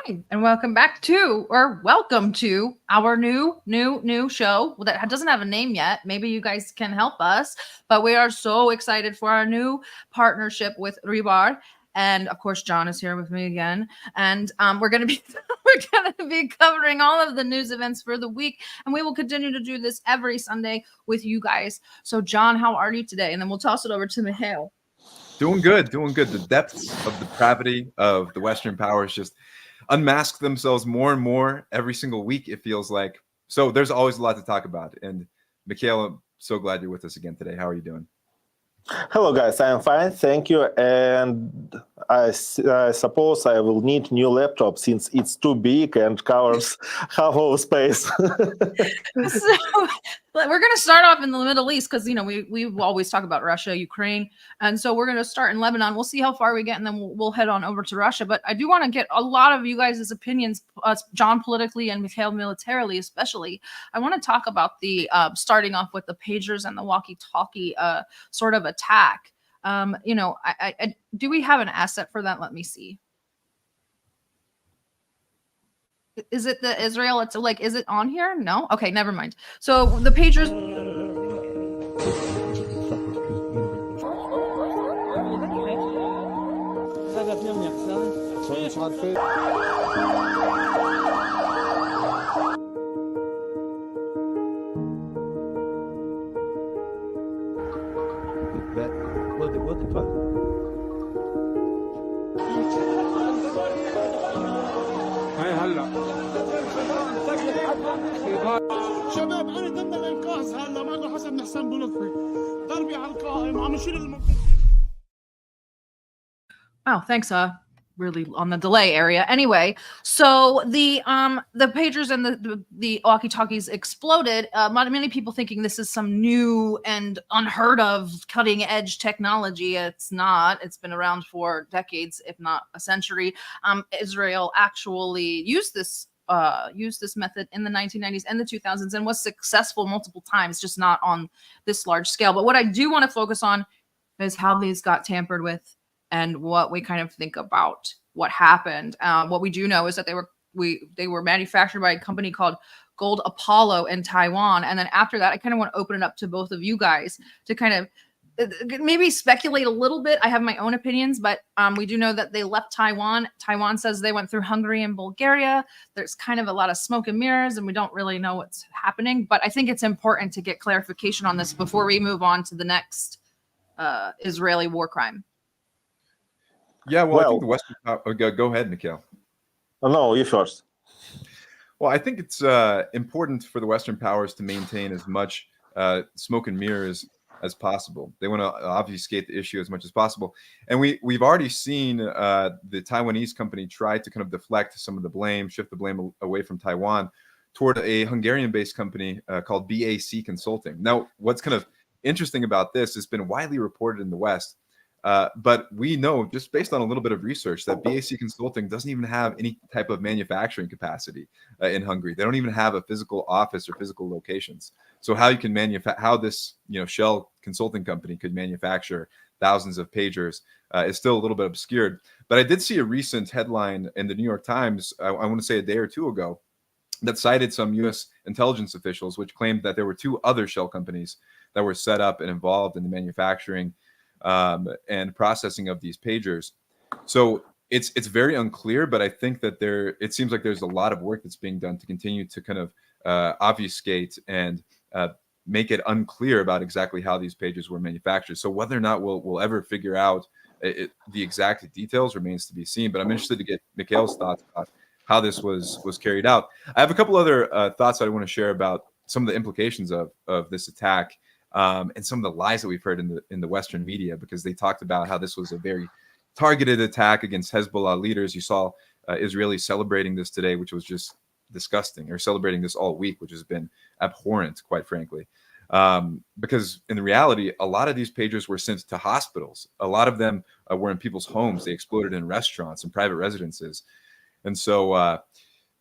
Hi, and welcome to our new show that doesn't have a name yet. Maybe you guys can help us, but we are so excited for our new partnership with Rybar. And of course, John is here with me again, and we're gonna be covering all of the news events for the week, and we will continue to do this every Sunday with you guys. So, John, how are you today? And then we'll toss it over to Mikhail. Doing good. The depths of depravity of the Western powers just unmask themselves more and more every single week, it feels like. So there's always a lot to talk about. And Mikhail, I'm so glad you're with us again today. How are you doing? Hello, guys. I'm fine. Thank you. And I suppose I will need new laptop since it's too big and covers half of space. So we're going to start off in the Middle East because, we always talk about Russia, Ukraine. And so we're going to start in Lebanon. We'll see how far we get, and then we'll head on over to Russia. But I do want to get a lot of you guys' opinions, John politically and Mikhail militarily especially. I want to talk about the starting off with the pagers and the walkie-talkie sort of attack. Do we have an asset for that? Let me see. Is it the Israel? It's like, is it on here? No. Okay, never mind. So the pagers. شباب انا ضمن الانقاذ هلا معنا حسن حسن بلطفي ضربي على القائم عم نشيل Wow, thanks, really on the delay area. Anyway, so the pagers and the walkie-talkies exploded. Many people thinking this is some new and unheard of cutting edge technology. It's not. It's been around for decades, if not a century. Israel actually used this method in the 1990s and the 2000s and was successful multiple times, just not on this large scale. But what I do want to focus on is how these got tampered with and what we kind of think about what happened. What we do know is that they were manufactured by a company called Gold Apollo in Taiwan. And then after that, I kind of want to open it up to both of you guys to kind of maybe speculate a little bit. I have my own opinions, but we do know that they left Taiwan. Taiwan says they went through Hungary and Bulgaria. There's kind of a lot of smoke and mirrors, and we don't really know what's happening. But I think it's important to get clarification on this before we move on to the next Israeli war crime. Yeah, well, I think the Western power. Go ahead, Mikhail. No, you first. Well, I think it's important for the Western powers to maintain as much smoke and mirrors as possible. They want to obfuscate the issue as much as possible. And we've already seen the Taiwanese company try to kind of deflect some of the blame, shift the blame away from Taiwan toward a Hungarian-based company called BAC Consulting. Now, what's kind of interesting about this has been widely reported in the West, but we know just based on a little bit of research that BAC Consulting doesn't even have any type of manufacturing capacity in Hungary. They don't even have a physical office or physical locations. So how you can how this shell consulting company could manufacture thousands of pagers is still a little bit obscured. But I did see a recent headline in the New York Times, I want to say a day or two ago, that cited some U.S. intelligence officials, which claimed that there were two other shell companies that were set up and involved in the manufacturing and processing of these pagers. So it's very unclear, but I think that it seems like there's a lot of work that's being done to continue to kind of obfuscate and make it unclear about exactly how these pagers were manufactured. So whether or not we'll ever figure out the exact details remains to be seen. But I'm interested to get Mikhail's thoughts about how this was carried out. I have a couple other thoughts that I want to share about some of the implications of this attack and some of the lies that we've heard in the Western media, because they talked about how this was a very targeted attack against Hezbollah leaders. You saw Israelis celebrating this today, which was just disgusting, or celebrating this all week, which has been abhorrent, quite frankly. Because in reality, a lot of these pagers were sent to hospitals. A lot of them were in people's homes. They exploded in restaurants and private residences. And so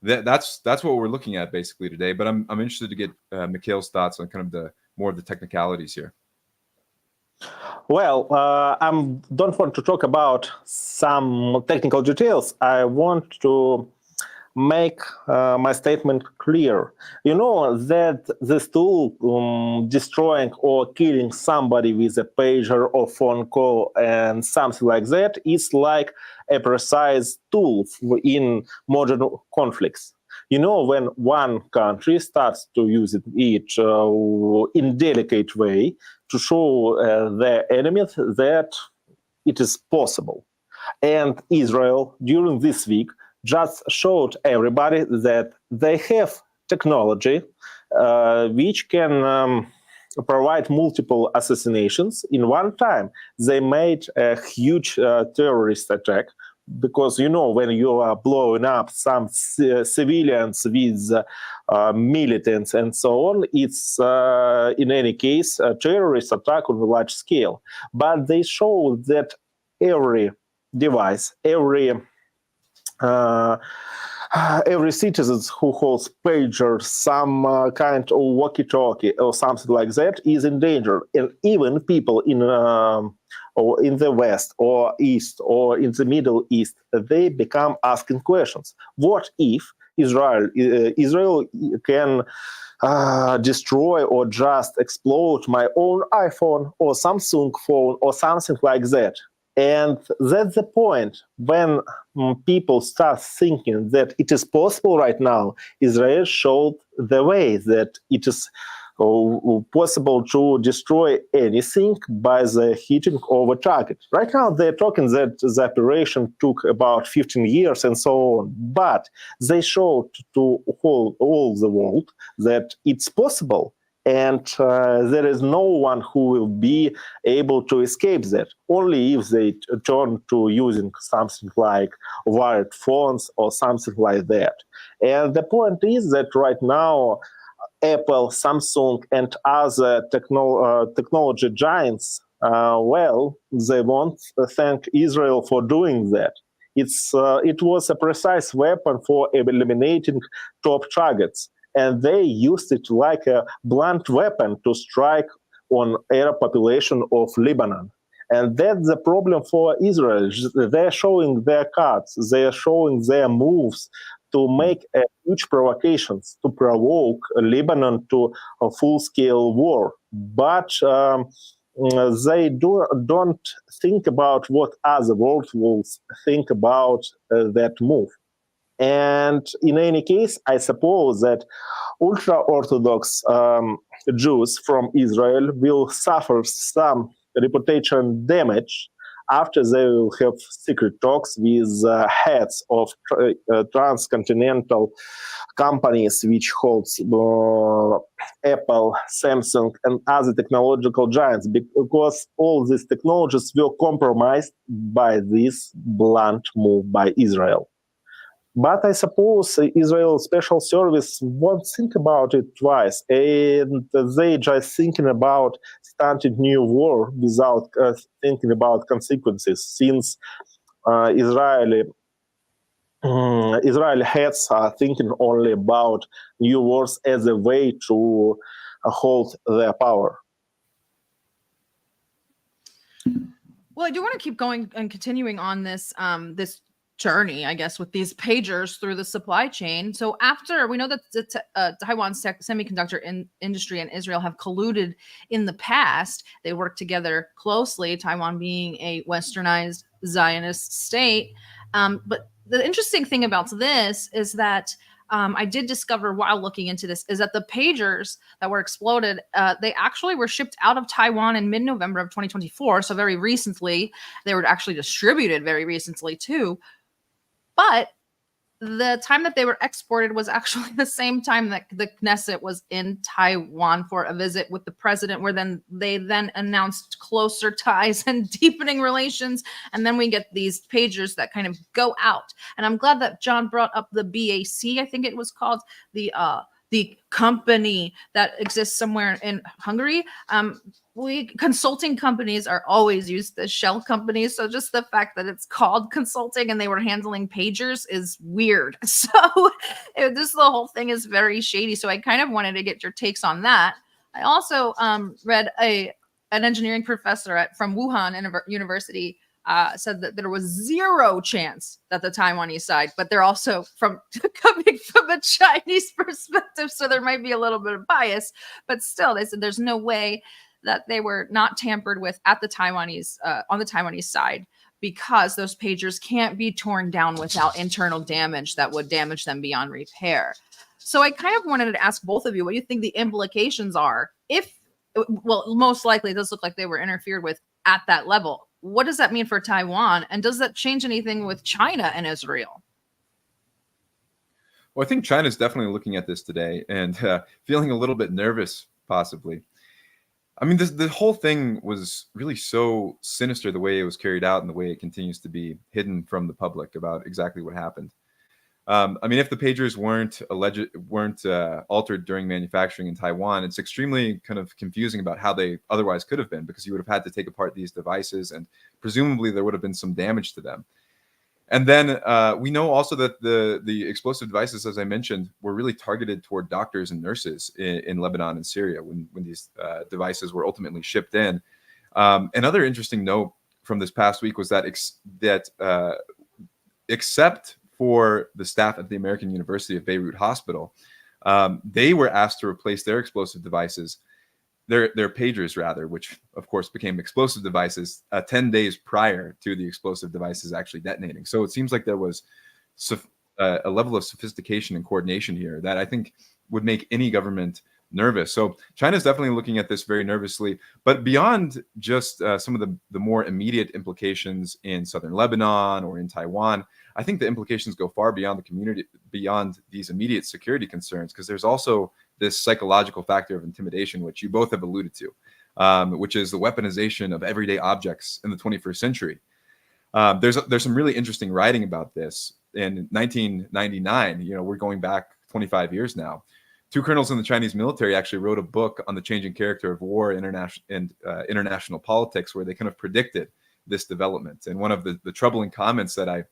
that's what we're looking at basically today. But I'm interested to get Mikhail's thoughts on kind of more of the technicalities here. Well, I don't want to talk about some technical details. I want to make my statement clear. You know that this tool destroying or killing somebody with a pager or phone call and something like that is like a precise tool in modern conflicts. You know, when one country starts to use it in delicate way to show their enemies that it is possible. And Israel, during this week, just showed everybody that they have technology which can provide multiple assassinations in one time. They made a huge terrorist attack because, you know, when you are blowing up some civilians with militants and so on, it's in any case a terrorist attack on a large scale. But they show that every device, every citizen who holds pager, some kind of walkie-talkie or something like that is in danger. And even people in the West or East or in the Middle East, they become asking questions. What if Israel can destroy or just explode my own iPhone or Samsung phone or something like that? And that's the point when people start thinking that it is possible right now. Israel showed the way that it is possible to destroy anything by the hitting of a target. Right now, they're talking that the operation took about 15 years and so on, but they showed to all the world that it's possible. And there is no one who will be able to escape that, only if they turn to using something like wired phones or something like that. And the point is that right now, Apple, Samsung, and other technology giants, they won't thank Israel for doing that. It was a precise weapon for eliminating top targets. And they used it like a blunt weapon to strike on Arab population of Lebanon. And that's the problem for Israel. They're showing their cards. They're showing their moves to make huge provocations, to provoke Lebanon to a full-scale war. But they don't think about what other world will think about that move. And in any case, I suppose that ultra-Orthodox Jews from Israel will suffer some reputation damage after they will have secret talks with heads of transcontinental companies which holds Apple, Samsung, and other technological giants, because all these technologies were compromised by this blunt move by Israel. But I suppose Israel's special service won't think about it twice, and they just thinking about starting new war without thinking about consequences, since Israeli heads are thinking only about new wars as a way to hold their power. Well, I do want to keep going and continuing on this this journey, I guess, with these pagers through the supply chain. So after we know that Taiwan's semiconductor industry and Israel have colluded in the past, they work together closely, Taiwan being a westernized Zionist state. But the interesting thing about this is that I did discover while looking into this is that the pagers that were exploded, they actually were shipped out of Taiwan in mid-November of 2024. So very recently, they were actually distributed very recently too. But the time that they were exported was actually the same time that the Knesset was in Taiwan for a visit with the president, where they announced closer ties and deepening relations. And then we get these pagers that kind of go out. And I'm glad that John brought up the BAC, I think it was called, the company that exists somewhere in Hungary. Consulting companies are always used as shell companies. So just the fact that it's called consulting and they were handling pagers is weird. So the whole thing is very shady. So I kind of wanted to get your takes on that. I also read an engineering professor from Wuhan University said that there was zero chance that the Taiwanese side, but they're also coming from a Chinese perspective, so there might be a little bit of bias, but still, they said there's no way that they were not tampered with at the Taiwanese on the Taiwanese side, because those pagers can't be torn down without internal damage that would damage them beyond repair. So I kind of wanted to ask both of you what you think the implications are if, well, most likely it does look like they were interfered with at that level. What does that mean for Taiwan? And does that change anything with China and Israel? Well, I think China's definitely looking at this today and feeling a little bit nervous, possibly. I mean, the whole thing was really so sinister, the way it was carried out and the way it continues to be hidden from the public about exactly what happened. I mean, if the pagers weren't altered during manufacturing in Taiwan, it's extremely kind of confusing about how they otherwise could have been, because you would have had to take apart these devices and presumably there would have been some damage to them. And then we know also that the explosive devices, as I mentioned, were really targeted toward doctors and nurses in Lebanon and Syria when these devices were ultimately shipped in. Another interesting note from this past week was that except for the staff at the American University of Beirut Hospital, they were asked to replace their explosive devices, their pagers rather, which of course became explosive devices 10 days prior to the explosive devices actually detonating. So it seems like there was a level of sophistication and coordination here that I think would make any government nervous. So China's definitely looking at this very nervously, but beyond just some of the more immediate implications in southern Lebanon or in Taiwan, I think the implications go far beyond the community, beyond these immediate security concerns, because there's also this psychological factor of intimidation, which you both have alluded to, which is the weaponization of everyday objects in the 21st century. There's some really interesting writing about this. In 1999, we're going back 25 years now. Two colonels in the Chinese military actually wrote a book on the changing character of war and international politics, where they kind of predicted this development. And one of the troubling comments that I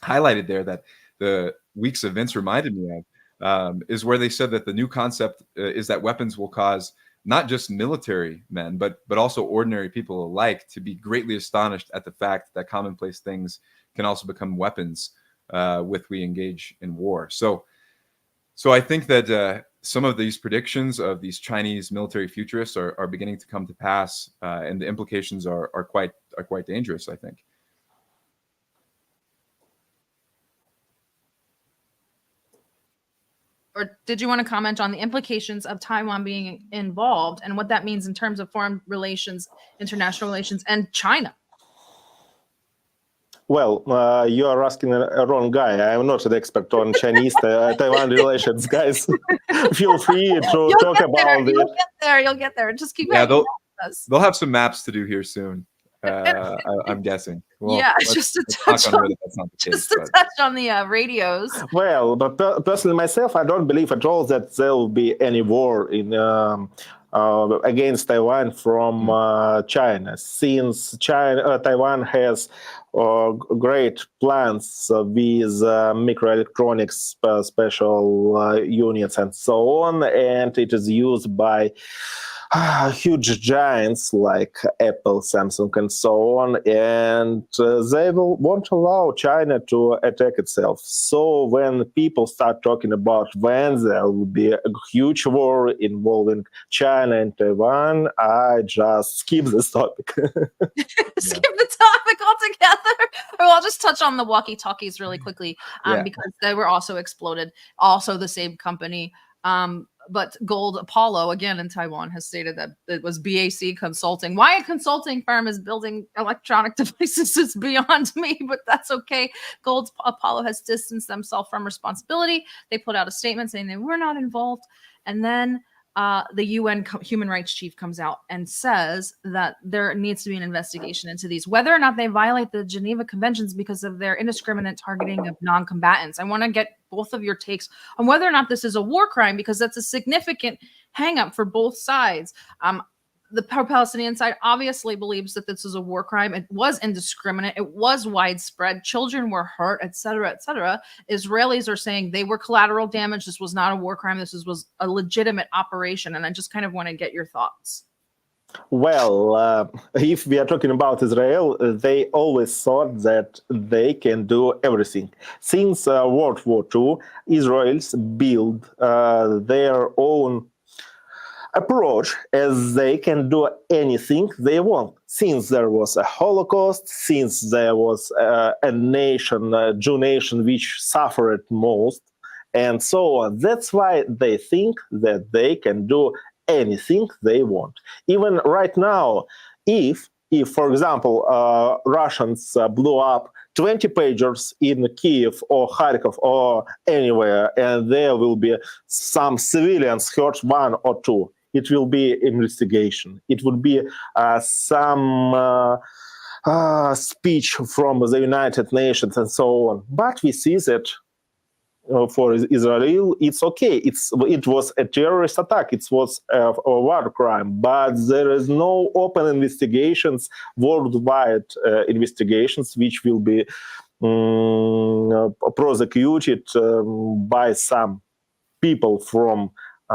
highlighted there that the week's events reminded me of is where they said that the new concept is that weapons will cause not just military men, but also ordinary people alike to be greatly astonished at the fact that commonplace things can also become weapons with we engage in war. So I think that some of these predictions of these Chinese military futurists are beginning to come to pass, and the implications are quite dangerous, I think. Or did you want to comment on the implications of Taiwan being involved and what that means in terms of foreign relations, international relations, and China? Well, you are asking a wrong guy. I am not an expert on Chinese Taiwan relations, guys. Feel free to talk about it. You'll get there. Just keep. Yeah, they'll have some maps to do here soon. I'm guessing. Well, yeah, just to touch on the radios. Well, but personally myself, I don't believe at all that there will be any war in against Taiwan from China, since Taiwan has great plans with microelectronics, special units, and so on, and it is used by huge giants like Apple, Samsung, and so on, and they won't allow China to attack itself. So when people start talking about when there will be a huge war involving China and Taiwan, I just skip this topic. Skip the topic altogether. Or I'll just touch on the walkie-talkies really quickly, because they were also exploded. Also the same company. But Gold Apollo, again in Taiwan, has stated that it was BAC Consulting. Why a consulting firm is building electronic devices is beyond me, but that's okay. Gold Apollo has distanced themselves from responsibility. They put out a statement saying they were not involved. And then the UN human rights chief comes out and says that there needs to be an investigation into these, whether or not they violate the Geneva Conventions because of their indiscriminate targeting of non-combatants. I want to get both of your takes on whether or not this is a war crime, because that's a significant hang-up for both sides. The Palestinian side obviously believes that this is a war crime. It was indiscriminate. It was widespread. Children were hurt, et cetera, et cetera. Israelis are saying they were collateral damage. This was not a war crime. This was a legitimate operation. And I just kind of want to get your thoughts. Well, if we are talking about Israel, they always thought that they can do everything. Since World War II, Israel's built their own approach as they can do anything they want. Since there was a Holocaust, since there was a nation, a Jew nation, which suffered most, and so on. That's why they think that they can do anything they want. Even right now, if for example, Russians blew up 20 pagers in Kiev or Kharkov or anywhere, and there will be some civilians hurt, one or two, it will be investigation. It would be some speech from the United Nations and so on. But we see that for Israel, it's okay. It was a terrorist attack. It was a war crime. But there is no open investigations, worldwide investigations, which will be prosecuted by some people from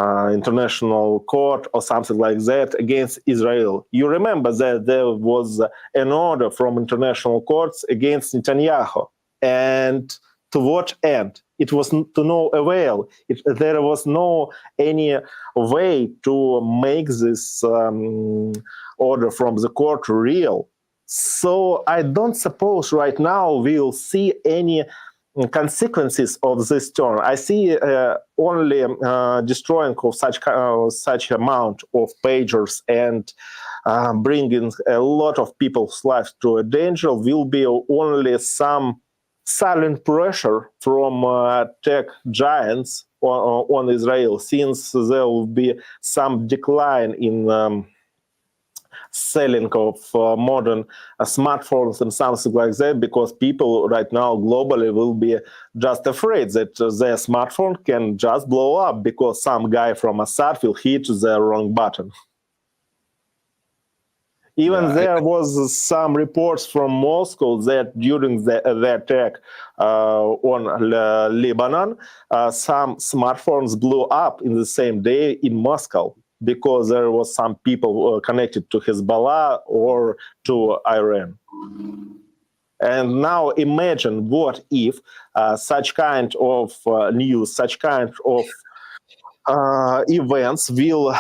international court or something like that against Israel. You remember that there was an order from international courts against Netanyahu. And to what end? It was to no avail. There was no any way to make this order from the court real. So I don't suppose right now we'll see any consequences of this turn. I see only destroying of such amount of pagers and bringing a lot of people's lives to a danger will be only some silent pressure from tech giants on Israel, since there will be some decline in selling of modern smartphones and something like that, because people right now globally will be just afraid that their smartphone can just blow up because some guy from Assad will hit the wrong button. Even there was some reports from Moscow that during the attack on Lebanon, some smartphones blew up in the same day in Moscow, because there was some people connected to Hezbollah or to Iran. And now imagine what if such kind of news, such kind of events will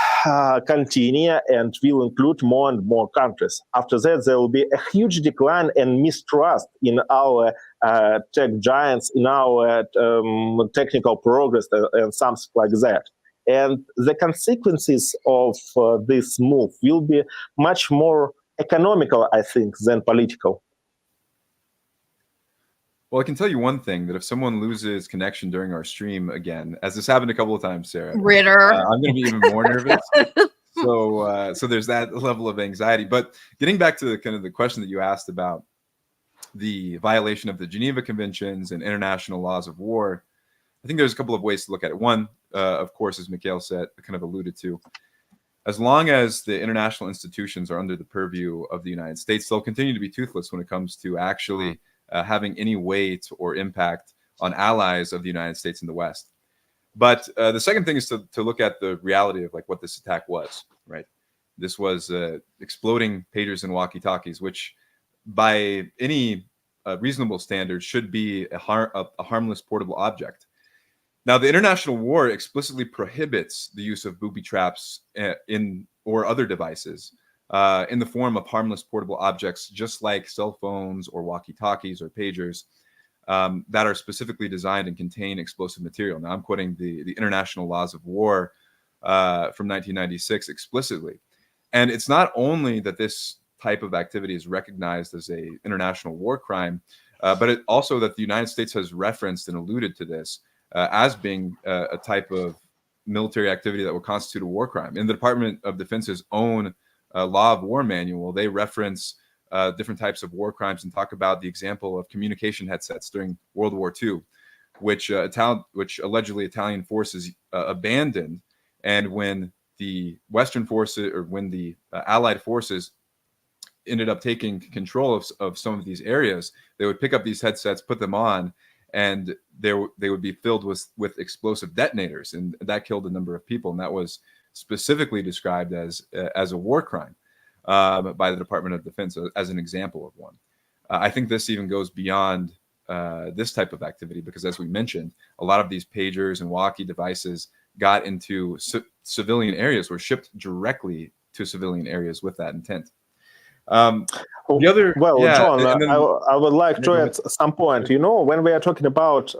continue and will include more and more countries. After that, there will be a huge decline and mistrust in our tech giants, in our technical progress and something like that. And the consequences of this move will be much more economical, I think, than political. Well, I can tell you one thing, that if someone loses connection during our stream again, as this happened a couple of times, Sarah, Ritter, I'm going to be even more nervous. So there's that level of anxiety. But getting back to the question that you asked about the violation of the Geneva Conventions and international laws of war, I think there's a couple of ways to look at it. One, of course, as Mikhail said, kind of alluded to, as long as the international institutions are under the purview of the United States, they'll continue to be toothless when it comes to actually having any weight or impact on allies of the United States in the West. But the second thing is to look at the reality of like what this attack was, right? This was exploding pagers and walkie-talkies, which by any reasonable standard should be a harmless portable object. Now, the international war explicitly prohibits the use of booby traps or other devices in the form of harmless portable objects, just like cell phones or walkie-talkies or pagers that are specifically designed and contain explosive material. Now, I'm quoting the international laws of war from 1996 explicitly. And it's not only that this type of activity is recognized as an international war crime, but it also that the United States has referenced and alluded to this as being a type of military activity that would constitute a war crime. In the Department of Defense's own law of war manual, they reference different types of war crimes and talk about the example of communication headsets during World War II, which allegedly Italian forces abandoned. And when the Western forces, or when the Allied forces ended up taking control of some of these areas, they would pick up these headsets, put them on, and they would be filled with explosive detonators, and that killed a number of people. And that was specifically described as a war crime. by the Department of Defense as an example of one. I think this even goes beyond this type of activity because, as we mentioned, a lot of these pagers and walkie devices got into civilian areas, were shipped directly to civilian areas with that intent. The other, well, yeah, John, and then, I would like to go add some point. You know, when we are talking about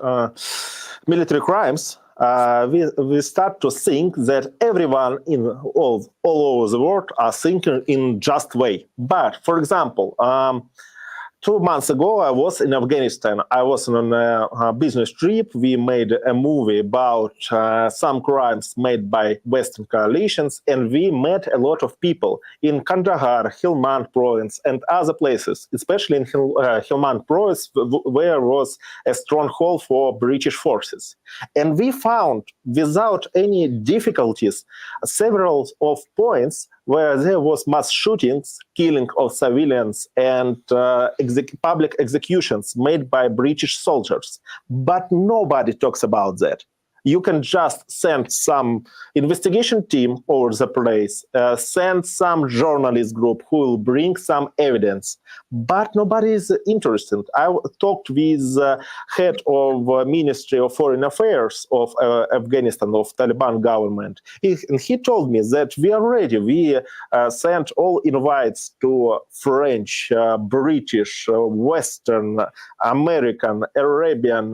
military crimes, we start to think that everyone in all over the world are thinking in just way. But for example, 2 months ago, I was in Afghanistan. I was on a business trip. We made a movie about some crimes made by Western coalitions, and we met a lot of people in Kandahar, Helmand province, and other places, especially in Helmand province, where was a stronghold for British forces. And we found, without any difficulties, several of points where there was mass shootings, killing of civilians, and public executions made by British soldiers. But nobody talks about that. You can just send some investigation team over the place, send some journalist group who will bring some evidence, but nobody is interested. I talked with head of Ministry of Foreign Affairs of Afghanistan, of Taliban government. He told me that we are ready. We sent all invites to French, British, Western, American, Arabian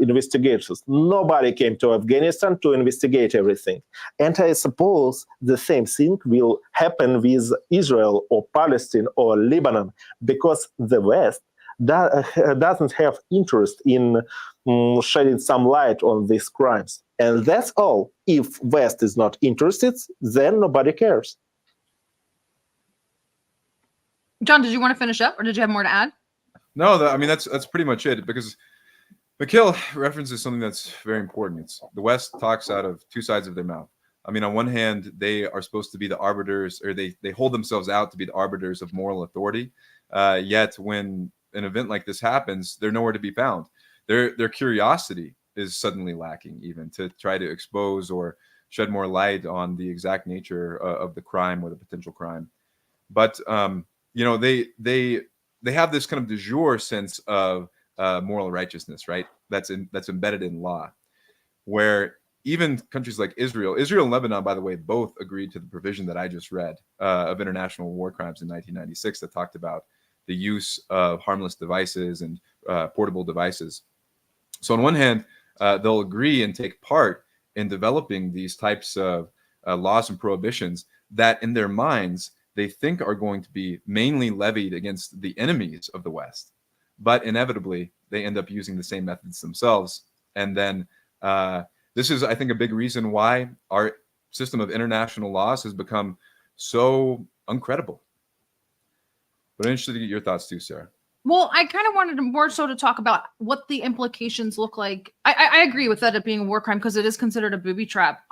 investigators. Nobody came to Afghanistan to investigate everything. And I suppose the same thing will happen with Israel or Palestine or Lebanon, because the West doesn't have interest in shedding some light on these crimes. And that's all. If West is not interested, then nobody cares. John, did you want to finish up, or did you have more to add? No, I mean, that's pretty much it, because Mikhail references something that's very important. It's the West talks out of two sides of their mouth. I mean, on one hand, they are supposed to be the arbiters, or they hold themselves out to be the arbiters of moral authority. Yet when an event like this happens, they're nowhere to be found. Their curiosity is suddenly lacking, even to try to expose or shed more light on the exact nature of the crime or the potential crime. But you know, they have this kind of de jure sense of moral righteousness, right? That's embedded in law, where even countries like Israel and Lebanon, by the way, both agreed to the provision that I just read of international war crimes in 1996 that talked about the use of harmless devices and portable devices. So on one hand, they'll agree and take part in developing these types of laws and prohibitions that in their minds they think are going to be mainly levied against the enemies of the West. But inevitably, they end up using the same methods themselves. And then this is, I think, a big reason why our system of international laws has become so uncredible. But I'm interested to get your thoughts too, Sarah. Well, I kind of wanted to more so to talk about what the implications look like. I agree with that, it being a war crime, because it is considered a booby trap.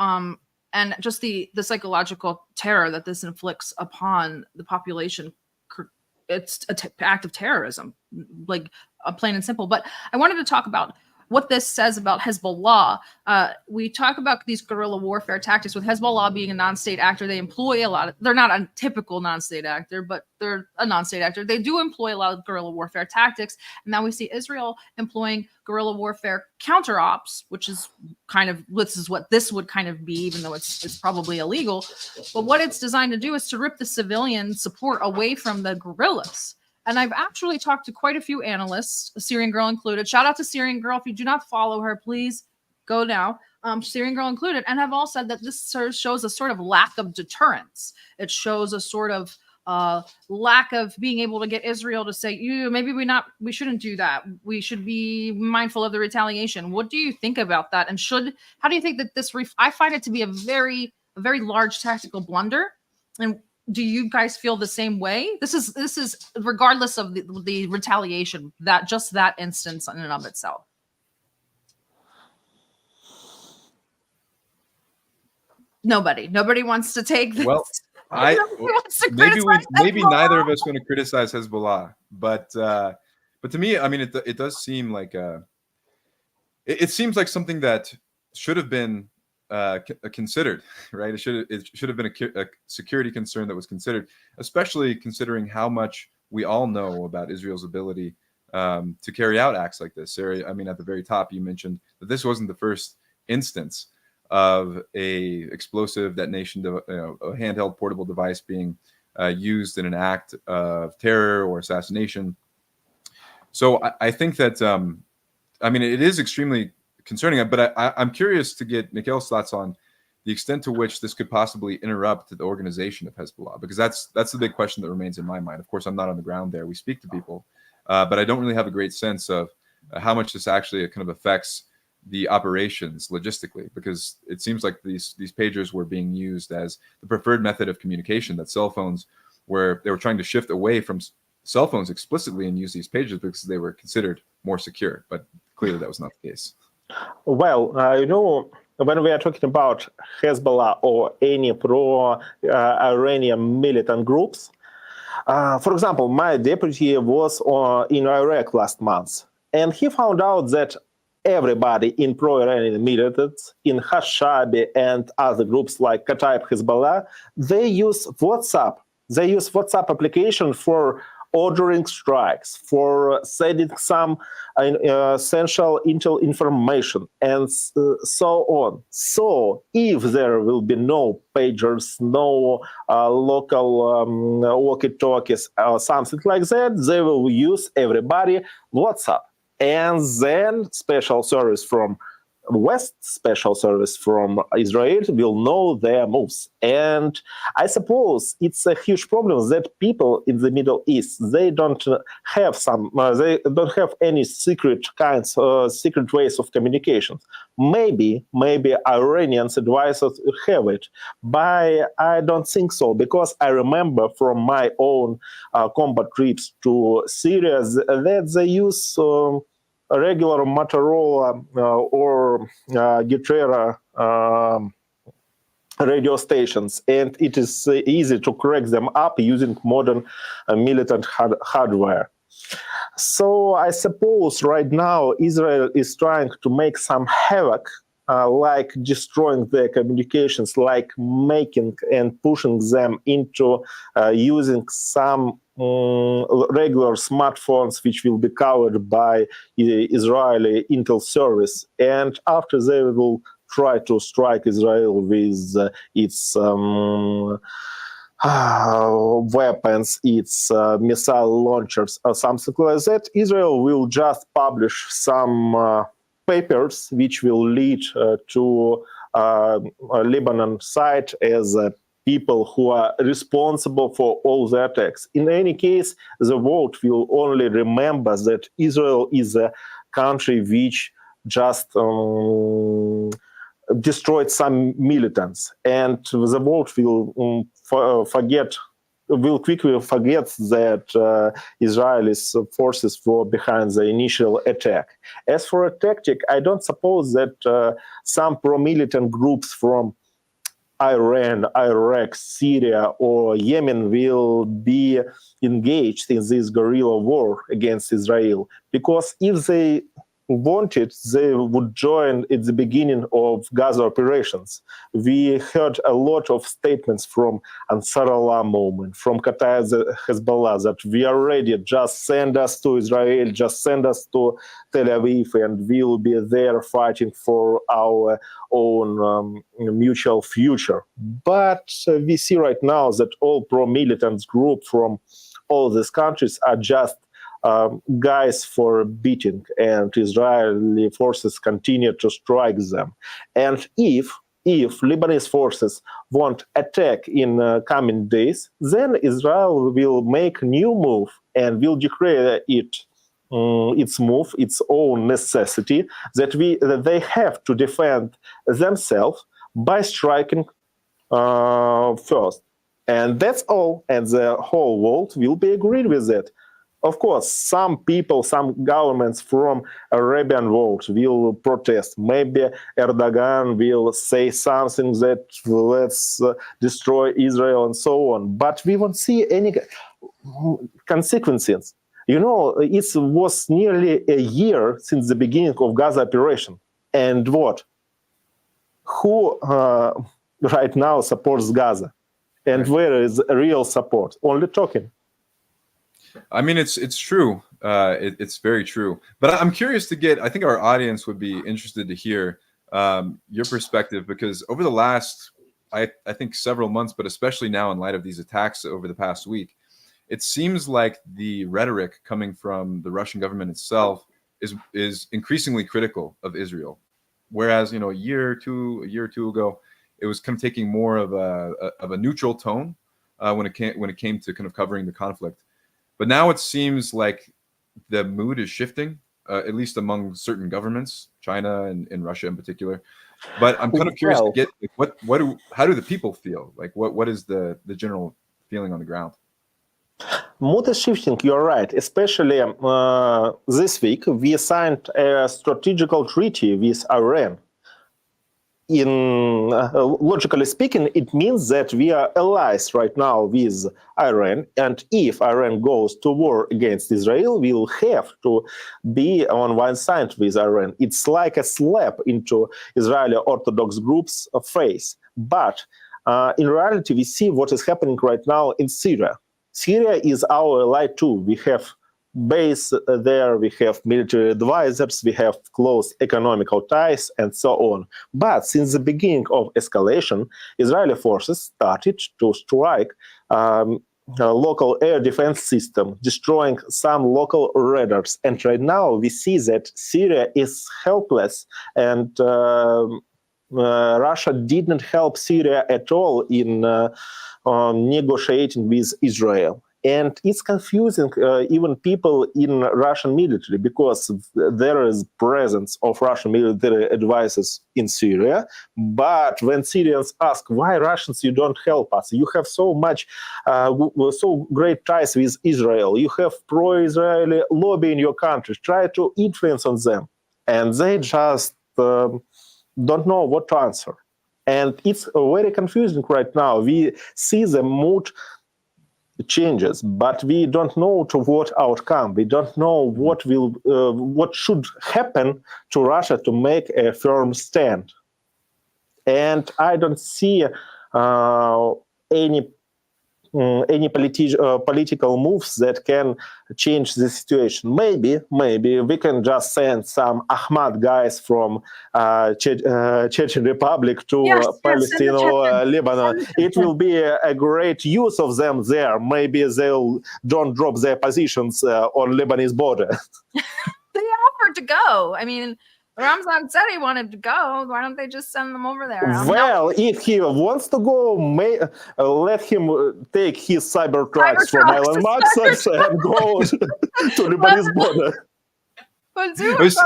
And just the psychological terror that this inflicts upon the population. It's an act of terrorism, like plain and simple. But I wanted to talk about what this says about Hezbollah. We talk about these guerrilla warfare tactics, with Hezbollah being a non-state actor. They employ a lot of, they're not a typical non-state actor, but they're a non-state actor. They do employ a lot of guerrilla warfare tactics. And now we see Israel employing guerrilla warfare counter ops, which is kind of, this is what this would kind of be, even though it's probably illegal. But what it's designed to do is to rip the civilian support away from the guerrillas. And I've actually talked to quite a few analysts, Syrian Girl included. Shout out to Syrian Girl. If you do not follow her, please go now. Syrian Girl included. And have all said that this shows a sort of lack of deterrence. It shows a sort of lack of being able to get Israel to say, maybe we shouldn't do that. We should be mindful of the retaliation. What do you think about that? And how do you think that this, I find it to be a very large tactical blunder. And do you guys feel the same way? This is regardless of the retaliation, that just that instance in and of itself. Nobody wants to take this. Well, maybe neither of us want to criticize Hezbollah, but to me, I mean, it does seem like it seems like something that should have been considered, right? It should have been a security concern that was considered, especially considering how much we all know about Israel's ability to carry out acts like this. Sarah, I mean, at the very top, you mentioned that this wasn't the first instance of a explosive detonation, a handheld portable device being used in an act of terror or assassination. So I think that, I mean, it is extremely concerning, but I'm curious to get Mikhail's thoughts on the extent to which this could possibly interrupt the organization of Hezbollah, because that's the big question that remains in my mind. Of course, I'm not on the ground there. We speak to people, but I don't really have a great sense of how much this actually kind of affects the operations logistically, because it seems like these pagers were being used as the preferred method of communication, that cell phones where they were trying to shift away from cell phones explicitly and use these pagers because they were considered more secure, but clearly that was not the case. Well, when we are talking about Hezbollah or any pro-Iranian militant groups, for example, my deputy was in Iraq last month, and he found out that everybody in pro-Iranian militants, in Hashabi and other groups like Kataib Hezbollah, they use WhatsApp. They use WhatsApp application for ordering strikes, for sending some essential intel information, and so on. So if there will be no pagers, no local walkie-talkies or something like that, they will use everybody WhatsApp. And then special service from West, special service from Israel will know their moves. And I suppose it's a huge problem that people in the Middle East, they don't have any secret ways of communication. Maybe Iranians advisors have it, but I don't think so, because I remember from my own combat trips to Syria that they use a regular Motorola or Gutera radio stations, and it is easy to crack them up using modern militant hardware. So I suppose right now Israel is trying to make some havoc, like destroying their communications, like making and pushing them into using some regular smartphones which will be covered by Israeli intel service, and after they will try to strike Israel with its weapons, its missile launchers or something like that, Israel will just publish some papers which will lead to a Lebanon side as people who are responsible for all the attacks. In any case, the world will only remember that Israel is a country which just destroyed some militants, and the world will quickly forget that Israeli forces were behind the initial attack. As for a tactic, I don't suppose that some pro-militant groups from Iran, Iraq, Syria, or Yemen will be engaged in this guerrilla war against Israel, because if they wanted, they would join at the beginning of Gaza operations. We heard a lot of statements from Ansar Allah movement, from Qatar Hezbollah, that we are ready, just send us to Israel, just send us to Tel Aviv, and we'll be there fighting for our own mutual future. But we see right now that all pro-militant groups from all these countries are just guys for beating, and Israeli forces continue to strike them. And if Lebanese forces won't attack in coming days, then Israel will make new move and will declare its move, its own necessity, that they have to defend themselves by striking first. And that's all, and the whole world will be agreed with that. Of course, some people, some governments from Arabian world will protest. Maybe Erdogan will say something that let's destroy Israel and so on. But we won't see any consequences. You know, it was nearly a year since the beginning of Gaza operation. And what? who right now supports Gaza, and where is real support? Only talking. I mean, it's true. It's very true. But I'm curious to get. I think our audience would be interested to hear your perspective, because over the last, I think, several months, but especially now in light of these attacks over the past week, it seems like the rhetoric coming from the Russian government itself is increasingly critical of Israel, whereas a year or two ago, it was kind of taking more of a neutral tone when it came to kind of covering the conflict. But now it seems like the mood is shifting, at least among certain governments, China and Russia in particular. But I'm kind of curious to get how do the people feel? Like what is the general feeling on the ground? Mood is shifting, you're right. Especially this week, we signed a strategical treaty with Iran. Logically speaking, it means that we are allies right now with Iran, and if Iran goes to war against Israel, we'll have to be on one side with Iran. It's like a slap into Israeli Orthodox groups' face. But in reality, we see what is happening right now in Syria. Syria is our ally too. We have base there, we have military advisors, we have close economical ties, and so on. But since the beginning of escalation, Israeli forces started to strike a local air defense system, destroying some local radars. And right now we see that Syria is helpless, and Russia didn't help Syria at all in negotiating with Israel. And it's confusing even people in Russian military, because there is presence of Russian military advisors in Syria. But when Syrians ask, why Russians, you don't help us? You have so great ties with Israel. You have pro-Israeli lobby in your country. Try to influence on them. And they just don't know what to answer. And it's very confusing right now. We see the mood changes, but we don't know to what outcome. We don't know what should happen to Russia to make a firm stand. And I don't see any political moves that can change the situation. Maybe we can just send some Ahmad guys from Chechen Republic to Palestine or Lebanon. It will be a great use of them there. Maybe they'll don't drop their positions on Lebanese border. They offered to go. I mean, Ramzan said he wanted to go. Why don't they just send them over there? Well, if he wants to go, let him take his cyber trucks from Elon Musk and go to Lebanese border.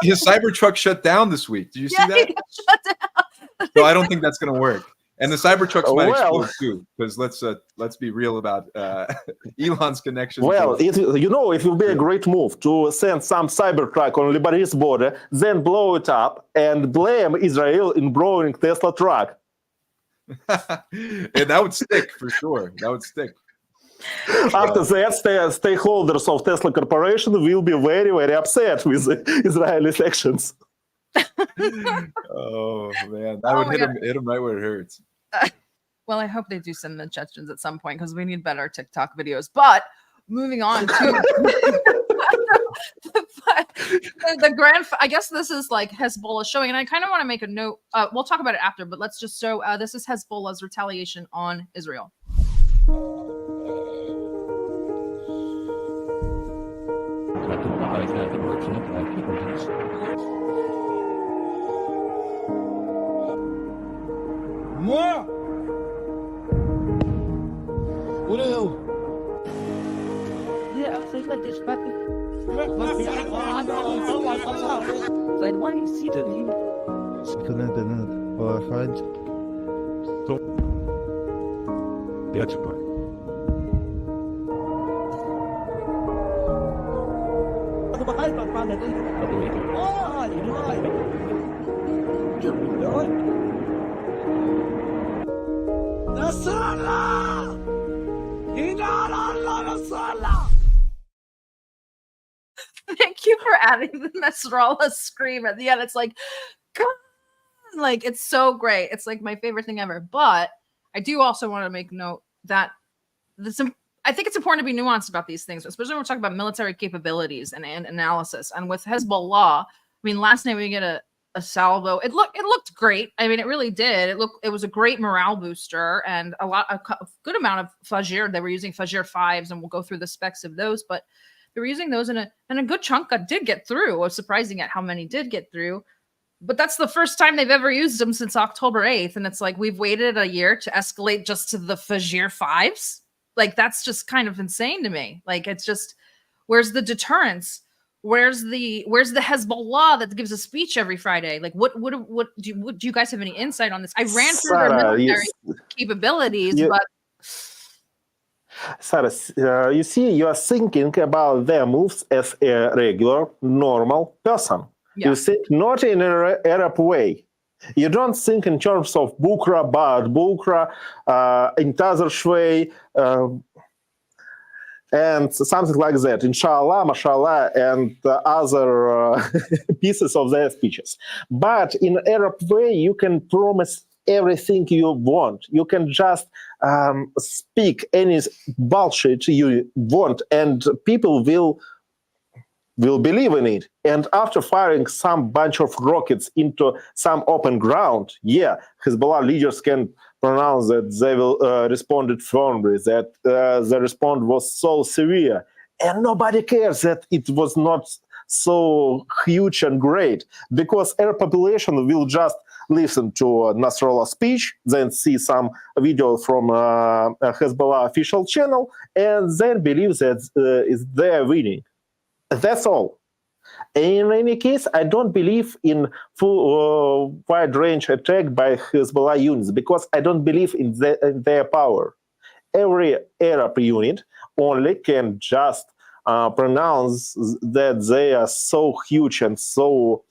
His cyber truck shut down this week. Did you see that? He got shut down. So I don't think that's going to work. And the cyber trucks might explode too, because let's be real about Elon's connection. Well, it will be a great move to send some cyber truck on Lebanese border, then blow it up and blame Israel in blowing Tesla truck. And that would stick for sure. That would stick. After that, stakeholders of Tesla Corporation will be very, very upset with the Israeli actions. Oh man, that would hit him right where it hurts. Well, I hope they do send the Chechens at some point, because we need better TikTok videos. But moving on to the grand, I guess this is like Hezbollah showing, and I kind of want to make a note. We'll talk about it after, but let's just show. This is Hezbollah's retaliation on Israel. Moi ولو Yeah, I think like this fucking. Like, why do you see that? Thank you for adding the Nasrallah scream at the end. It's like, God, Like, it's so great. It's like my favorite thing ever. But I do also want to make note that I think it's important to be nuanced about these things, especially when we're talking about military capabilities and analysis. And with Hezbollah, I mean, last night we get a salvo. It looked great. I mean, it really did. It was a great morale booster and a good amount of Fajr. They were using Fajr 5s, and we'll go through the specs of those. But they were using those, and a good chunk did get through. I was surprising at how many did get through. But that's the first time they've ever used them since October 8th. And it's like, we've waited a year to escalate just to the Fajr 5s. Like, that's just kind of insane to me. Like, it's just, where's the deterrence? Where's the Hezbollah that gives a speech every Friday? Like, what do you guys have any insight on this? I ran through their military capabilities, but Sarah, you see, you are thinking about their moves as a regular, normal person. Yeah. You think not in an Arab way. You don't think in terms of Bukra, Bad Bukra, Intazar way, and something like that. Inshallah, mashallah, and other pieces of their speeches. But in Arab way, you can promise everything you want. You can just speak any bullshit you want, and people will believe in it. And after firing some bunch of rockets into some open ground, Hezbollah leaders can pronounce that they will responded firmly, that the response was so severe, and nobody cares that it was not so huge and great, because Arab population will just listen to Nasrallah's speech, then see some video from Hezbollah official channel, and then believe that they're winning. That's all. In any case, I don't believe in full wide-range attack by Hezbollah units, because I don't believe in their power. Every Arab unit only can just pronounce that they are so huge and so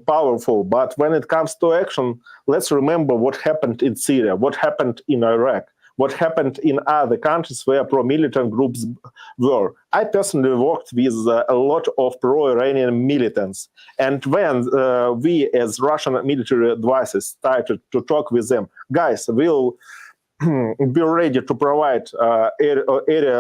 powerful. But when it comes to action, let's remember what happened in Syria, what happened in Iraq, what happened in other countries where pro-militant groups were. I personally worked with a lot of pro-Iranian militants. And when we as Russian military advisors started to talk with them, guys, we'll be ready to provide area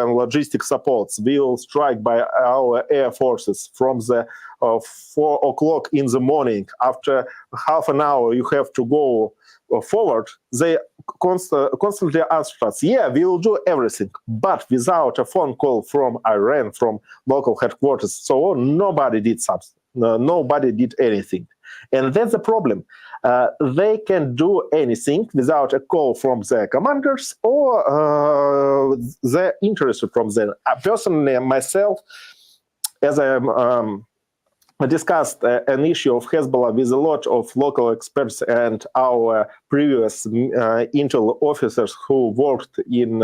and logistic supports. We'll strike by our air forces from the 4 o'clock in the morning. After half an hour, you have to go forward. They constantly answered us, we will do everything, but without a phone call from Iran, from local headquarters, so on, nobody did something. Nobody did anything. And that's the problem. They can do anything without a call from their commanders or they're interested from them. Personally, myself, as I discussed an issue of Hezbollah with a lot of local experts and our previous intel officers who worked in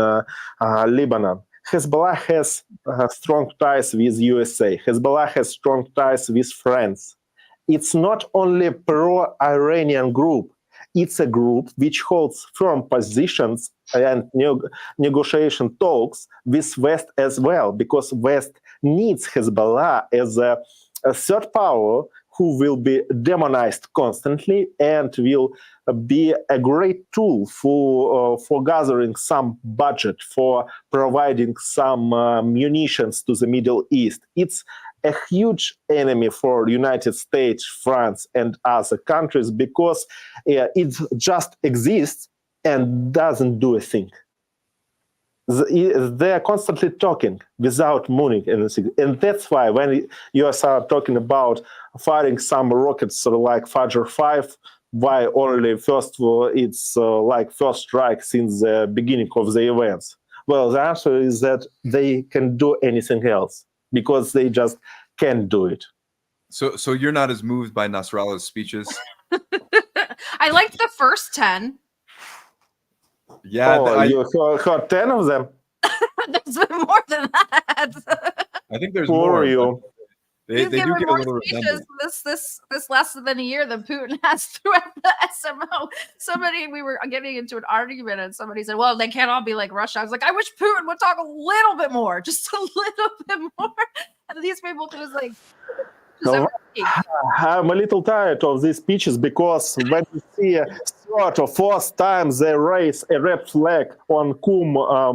Lebanon. Hezbollah has strong ties with USA. Hezbollah has strong ties with France. It's not only a pro-Iranian group. It's a group which holds firm positions and negotiation talks with West as well, because West needs Hezbollah as a third power who will be demonized constantly and will be a great tool for gathering some budget, for providing some munitions to the Middle East. It's a huge enemy for United States, France, and other countries, because it just exists and doesn't do a thing. They are constantly talking without moving anything. And that's why when you are talking about firing some rockets like Fajr 5, why only it's like first strike since the beginning of the events? Well, the answer is that they can do anything else, because they just can't do it. So you're not as moved by Nasrallah's speeches? I liked the first 10. Yeah, you heard 10 of them? There's been more than that. I think there's Who more. are you? They He's do given get a more little speeches redundant. this less than a year than Putin has throughout the SMO. We were getting into an argument, and somebody said, well, they can't all be like Russia. I was like, I wish Putin would talk a little bit more, just a little bit more. And these people, it was like, speeches every week. I'm a little tired of these speeches because when you see a third or fourth time they raise a red flag on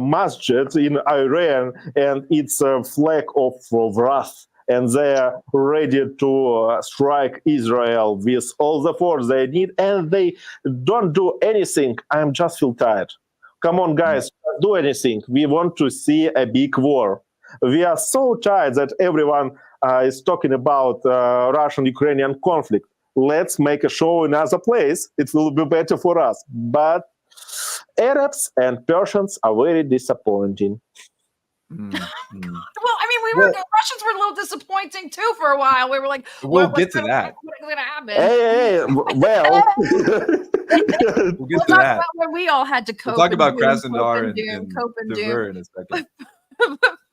Masjid in Iran, and it's a flag of wrath, and they're ready to strike Israel with all the force they need, and they don't do anything. I'm just feel tired. Come on, guys, do anything. We want to see a big war. We are so tired that everyone is talking about Russian-Ukrainian conflict. Let's make a show in another place. It will be better for us. But Arabs and Persians are very disappointing. Well, I mean, Russians were a little disappointing too for a while. We were like, we'll get to that. What's going to happen? Hey, well, we'll get to talk that. about when we all had to cope. We'll talk about doom, Krasnodar cope and doom. Tver in a second.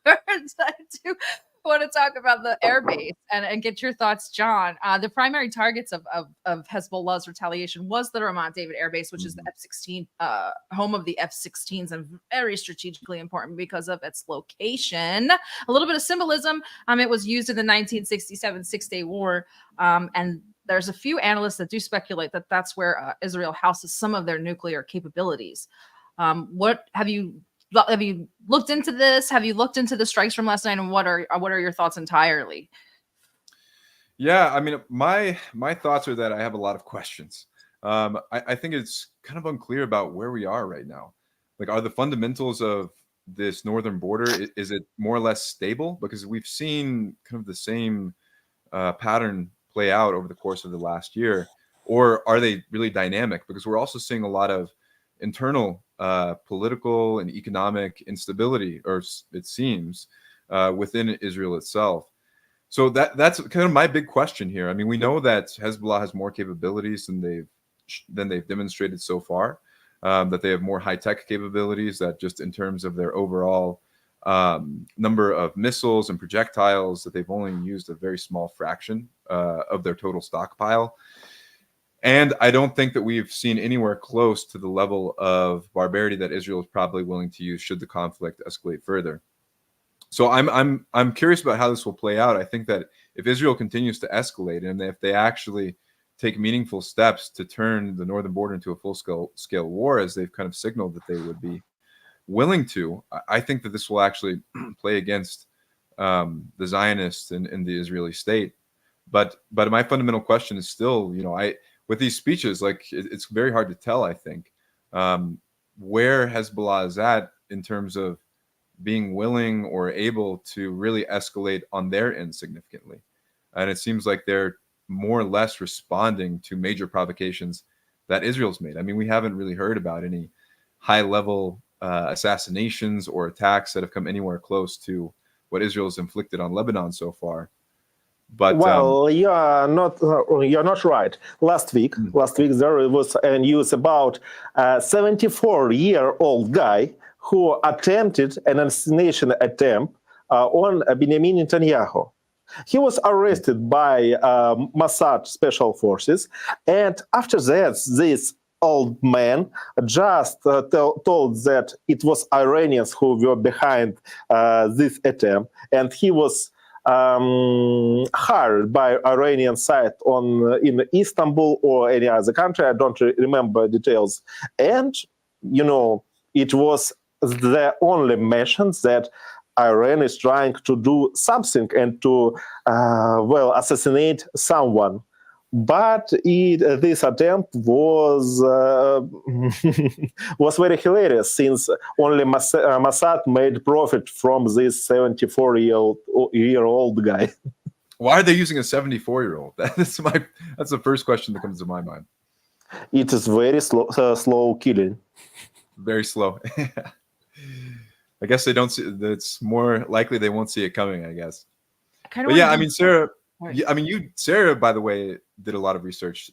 First, I do want to talk about the air base and get your thoughts, John. The primary targets of Hezbollah's retaliation was the Ramat David Air Base, which is the F-16, home of the F-16s, and very strategically important because of its location. A little bit of symbolism. It was used in the 1967 Six-Day War, and there's a few analysts that do speculate that that's where Israel houses some of their nuclear capabilities. What have you looked into this? Have you looked into the strikes from last night, and what are your thoughts entirely? Yeah, I mean, my thoughts are that I have a lot of questions. I think it's kind of unclear about where we are right now. Like, are the fundamentals of this northern border, is it more or less stable? Because we've seen kind of the same pattern play out over the course of the last year. Or are they really dynamic? Because we're also seeing a lot of internal political and economic instability, or it seems, within Israel itself. So that's kind of my big question here. I mean, we know that Hezbollah has more capabilities than they've demonstrated so far. That they have more high-tech capabilities. That just in terms of their overall number of missiles and projectiles, that they've only used a very small fraction of their total stockpile. And I don't think that we've seen anywhere close to the level of barbarity that Israel is probably willing to use should the conflict escalate further. So I'm curious about how this will play out. I think that if Israel continues to escalate, and if they actually take meaningful steps to turn the northern border into a full-scale war, as they've kind of signaled that they would be willing to, I think that this will actually play against the Zionists and the Israeli state. But my fundamental question is still, with these speeches, like it's very hard to tell, I think, where Hezbollah is at in terms of being willing or able to really escalate on their end significantly. And it seems like they're more or less responding to major provocations that Israel's made. I mean, we haven't really heard about any high-level assassinations or attacks that have come anywhere close to what Israel's inflicted on Lebanon so far. But you're not right. Last week there was a news about a 74-year-old guy who attempted an assassination attempt on Benjamin Netanyahu. He was arrested by Mossad special forces, and after that, this old man just told that it was Iranians who were behind this attempt, and he was hired by Iranian side in Istanbul or any other country. I don't remember details. And, it was the only mention that Iran is trying to do something and to, assassinate someone. But this attempt was was very hilarious, since only Mossad made profit from this 74-year-old guy. Why are they using a 74-year-old? That's the first question that comes to my mind. It is very slow killing. Very slow. I guess they don't see. It's more likely they won't see it coming, I guess. But yeah, I mean, Sarah. Sarah, by the way, did a lot of research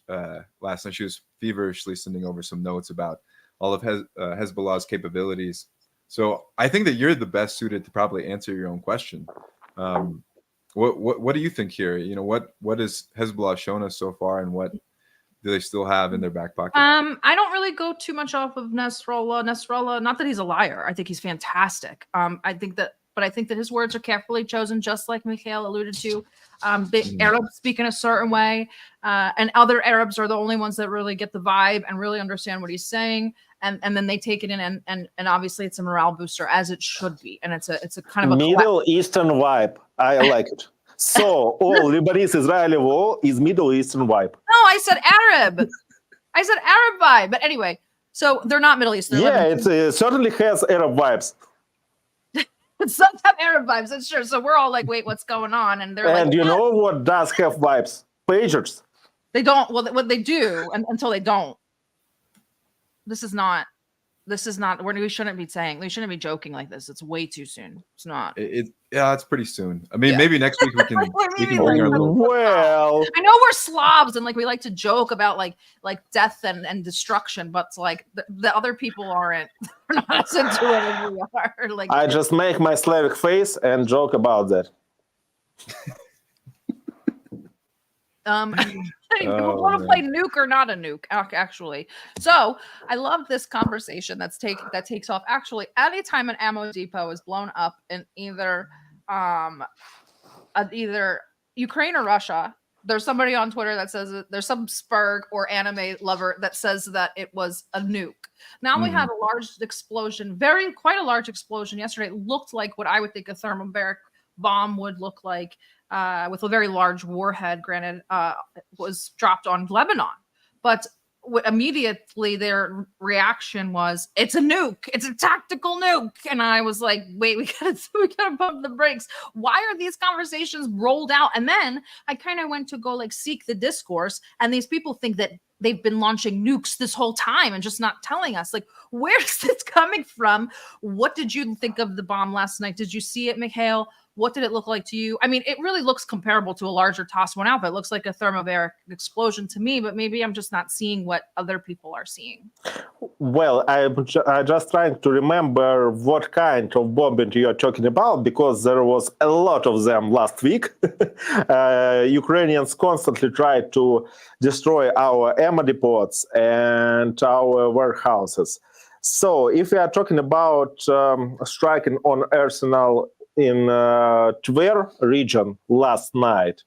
last night. She was feverishly sending over some notes about all of Hezbollah's capabilities. So I think that you're the best suited to probably answer your own question. What do you think here? What has Hezbollah shown us so far, and what do they still have in their back pocket? I don't really go too much off of Nasrallah. Nasrallah, not that he's a liar. I think he's fantastic. But but I think that his words are carefully chosen, just like Mikhail alluded to. The Arabs speak in a certain way, and other Arabs are the only ones that really get the vibe and really understand what he's saying. And then they take it in, and obviously it's a morale booster, as it should be. And it's a kind of a Middle Eastern vibe. I like it. So all Lebanese Israeli war is Middle Eastern vibe. No, I said Arab. I said Arab vibe. But anyway, so they're not Middle Eastern. Yeah, it certainly has Arab vibes. Some have Arab vibes, that's sure. So we're all like, wait, what's going on? And they're like, And you know what does have vibes? Pagers. they don't. Well, what they do until they don't. This is not. We shouldn't be saying. We shouldn't be joking like this. It's way too soon. It's not. Yeah, it's pretty soon. I mean, Yeah. maybe next week we can bring our little. Well, I know we're slobs and like we like to joke about like death and destruction, but it's like the other people aren't. They're not as into it as we are. Like I just make my Slavic face and joke about that. We want to play nuke or not a nuke, actually. So I love this conversation that takes off. Actually, anytime an ammo depot is blown up in either Ukraine or Russia, there's somebody on Twitter that says there's some Spurg or anime lover that says that it was a nuke. Now we had a large explosion, quite a large explosion yesterday. It looked like what I would think a thermobaric bomb would look like. With a very large warhead, granted, was dropped on Lebanon. But immediately their reaction was, it's a nuke. It's a tactical nuke. And I was like, wait, we gotta pump the brakes. Why are these conversations rolled out? And then I kind of went to go like seek the discourse. And these people think that they've been launching nukes this whole time and just not telling us. Like, where's this coming from? What did you think of the bomb last night? Did you see it, Mikhail? What did it look like to you? I mean, it really looks comparable to a larger toss one out, but it looks like a thermobaric explosion to me, but maybe I'm just not seeing what other people are seeing. Well, I'm just trying to remember what kind of bombing you're talking about, because there was a lot of them last week. Ukrainians constantly tried to destroy our ammo depots and our warehouses. So if we are talking about striking on arsenal in Tver region last night,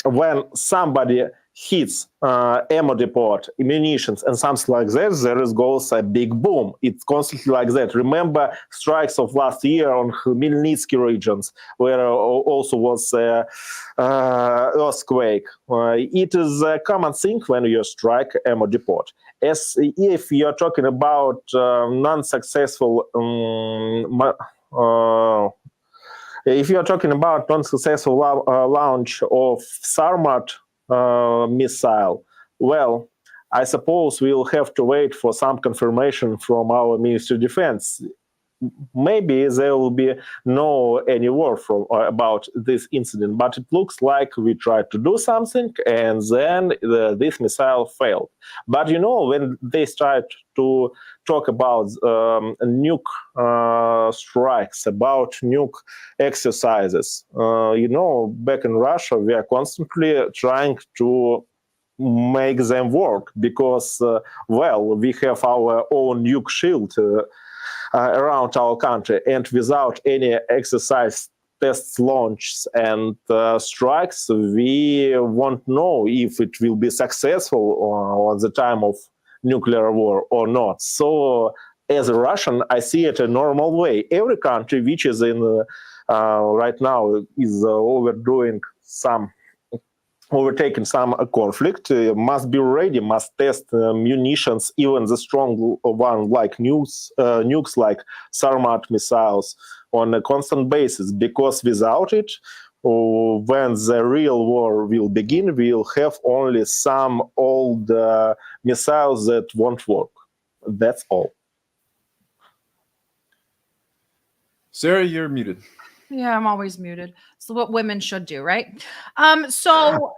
when somebody hits ammo depot, munitions, and something like that, there goes a big boom. It's constantly like that. Remember strikes of last year on Khmelnytsky regions, where also was earthquake. It is a common thing when you strike ammo depot. As if you're talking about non-successful if you're talking about non-successful launch of Sarmat missile, well, I suppose we'll have to wait for some confirmation from our Ministry of Defense. Maybe there will be no any word about this incident, but it looks like we tried to do something and then this missile failed. But you know, when they start to talk about nuke strikes, about nuke exercises, you know, back in Russia, we are constantly trying to make them work because, well, we have our own nuke shield around our country, and without any exercise tests, launches, and strikes, we won't know if it will be successful on the time of nuclear war or not. So, as a Russian, I see it a normal way. Every country which is in right now is overtaking some conflict, must be ready, must test munitions, even the strong one like nukes like Sarmat missiles on a constant basis, because without it, when the real war will begin, we'll have only some old missiles that won't work. That's all. Sarah, you're muted. Yeah, I'm always muted. It's what women should do, right? So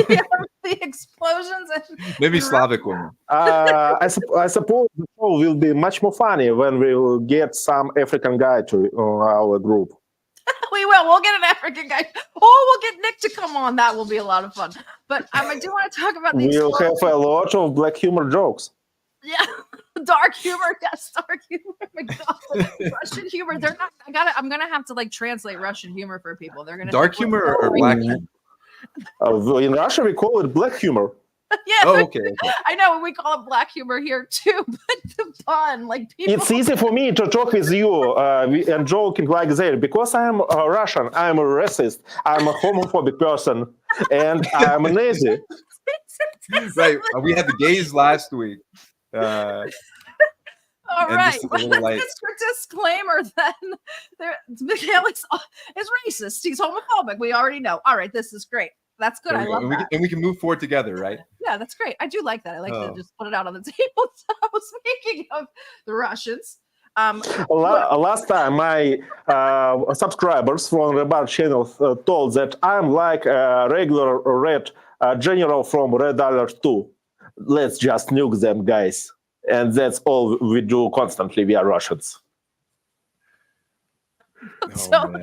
yeah, the explosions and Maybe Slavic women. I suppose the show will be much more funny when we will get some African guy to our group. we will. We'll get an African guy. Oh, we'll get Nick to come on. That will be a lot of fun. But I do want to talk about the We'll have a lot of black humor jokes. Yeah, dark humor. Yes, dark humor. McDonald's. Russian humor. They're not. I'm gonna have to like translate Russian humor for people. They're gonna Dark think humor or black humor? In Russia, we call it black humor. Yeah. Oh, okay. I know we call it black humor here too, but the pun, like people. It's easy for me to talk with you and joking like that because I'm Russian. I'm a racist. I'm a homophobic person, and I'm a Nazi. Right. We had the gays last week. All and right, just a let's little light. get your disclaimer then. Alex is racist. He's homophobic. We already know. All right, this is great. That's good. I love that. And we can move forward together, right? Yeah, that's great. I do like that. I like to just put it out on the table. So speaking of the Russians, last time my subscribers from the Rybar channel told that I'm like a regular red general from Red Alert 2. Let's just nuke them, guys. And that's all we do constantly. We are Russians. So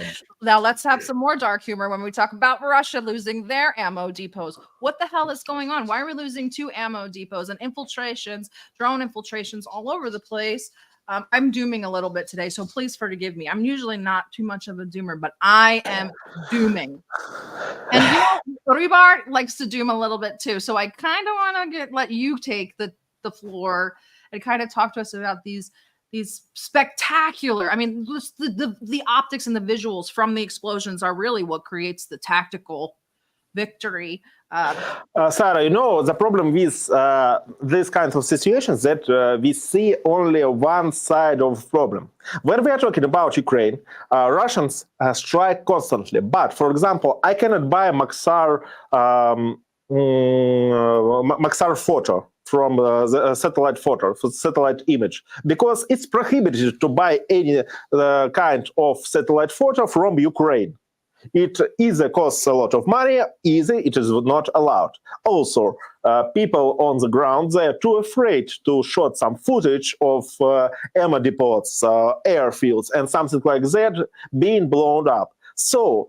now let's have some more dark humor when we talk about Russia losing their ammo depots. What the hell is going on? Why are we losing 2 ammo depots and infiltrations, drone infiltrations all over the place? I'm dooming a little bit today, so please forgive me. I'm usually not too much of a doomer, but I am dooming. And you know, Rybar likes to doom a little bit too. So I kind of want to let you take the floor and kind of talk to us about these spectacular, I mean, the optics and the visuals from the explosions are really what creates the tactical victory. Sarah, you know, the problem with these kinds of situations that we see only one side of the problem. When we are talking about Ukraine, Russians strike constantly. But, for example, I cannot buy a Maxar photo from the satellite photo, satellite image, because it's prohibited to buy any kind of satellite photo from Ukraine. It either costs a lot of money, either it is not allowed. Also, people on the ground, they are too afraid to shoot some footage of ammo depots, airfields, and something like that being blown up. So,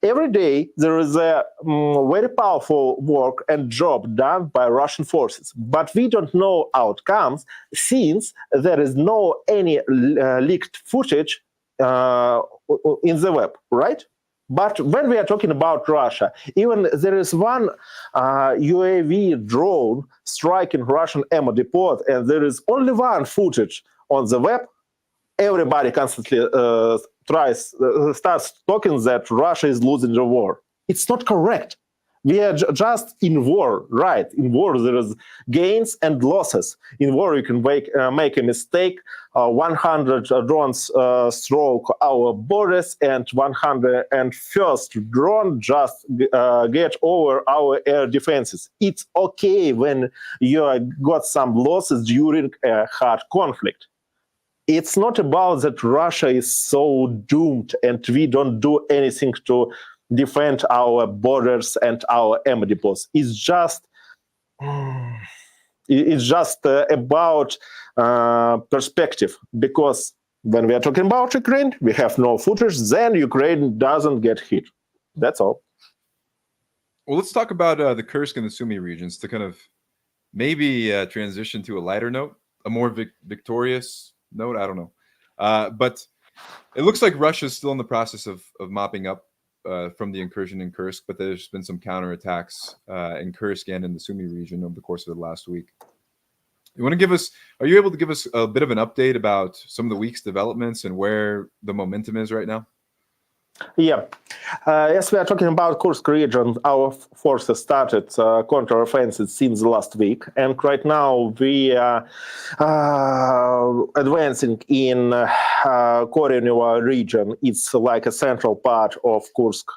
every day there is a very powerful work and job done by Russian forces, but we don't know outcomes since there is no any leaked footage in the web, right? But when we are talking about Russia, even there is one UAV drone striking Russian ammo depot, and there is only one footage on the web. Everybody constantly starts talking that Russia is losing the war. It's not correct. We are just in war, right? In war, there is gains and losses. In war, you can make a mistake. 100 drones stroke our borders, and 101st drone just get over our air defenses. It's okay when you got some losses during a hard conflict. It's not about that Russia is so doomed and we don't do anything to defend our borders and our ammo depots. It's just about perspective, because when we are talking about Ukraine, we have no footage, then Ukraine doesn't get hit. That's all. Well, let's talk about the Kursk and the Sumy regions to kind of maybe transition to a lighter note, a more victorious note. I don't know. But it looks like Russia is still in the process of mopping up from the incursion in Kursk, but there's been some counterattacks in Kursk and in the Sumy region over the course of the last week. Are you able to give us a bit of an update about some of the week's developments and where the momentum is right now? Yeah. As we are talking about Kursk region, our forces started counteroffensive since last week, and right now we are advancing in Koreneva region. It's like a central part of Kursk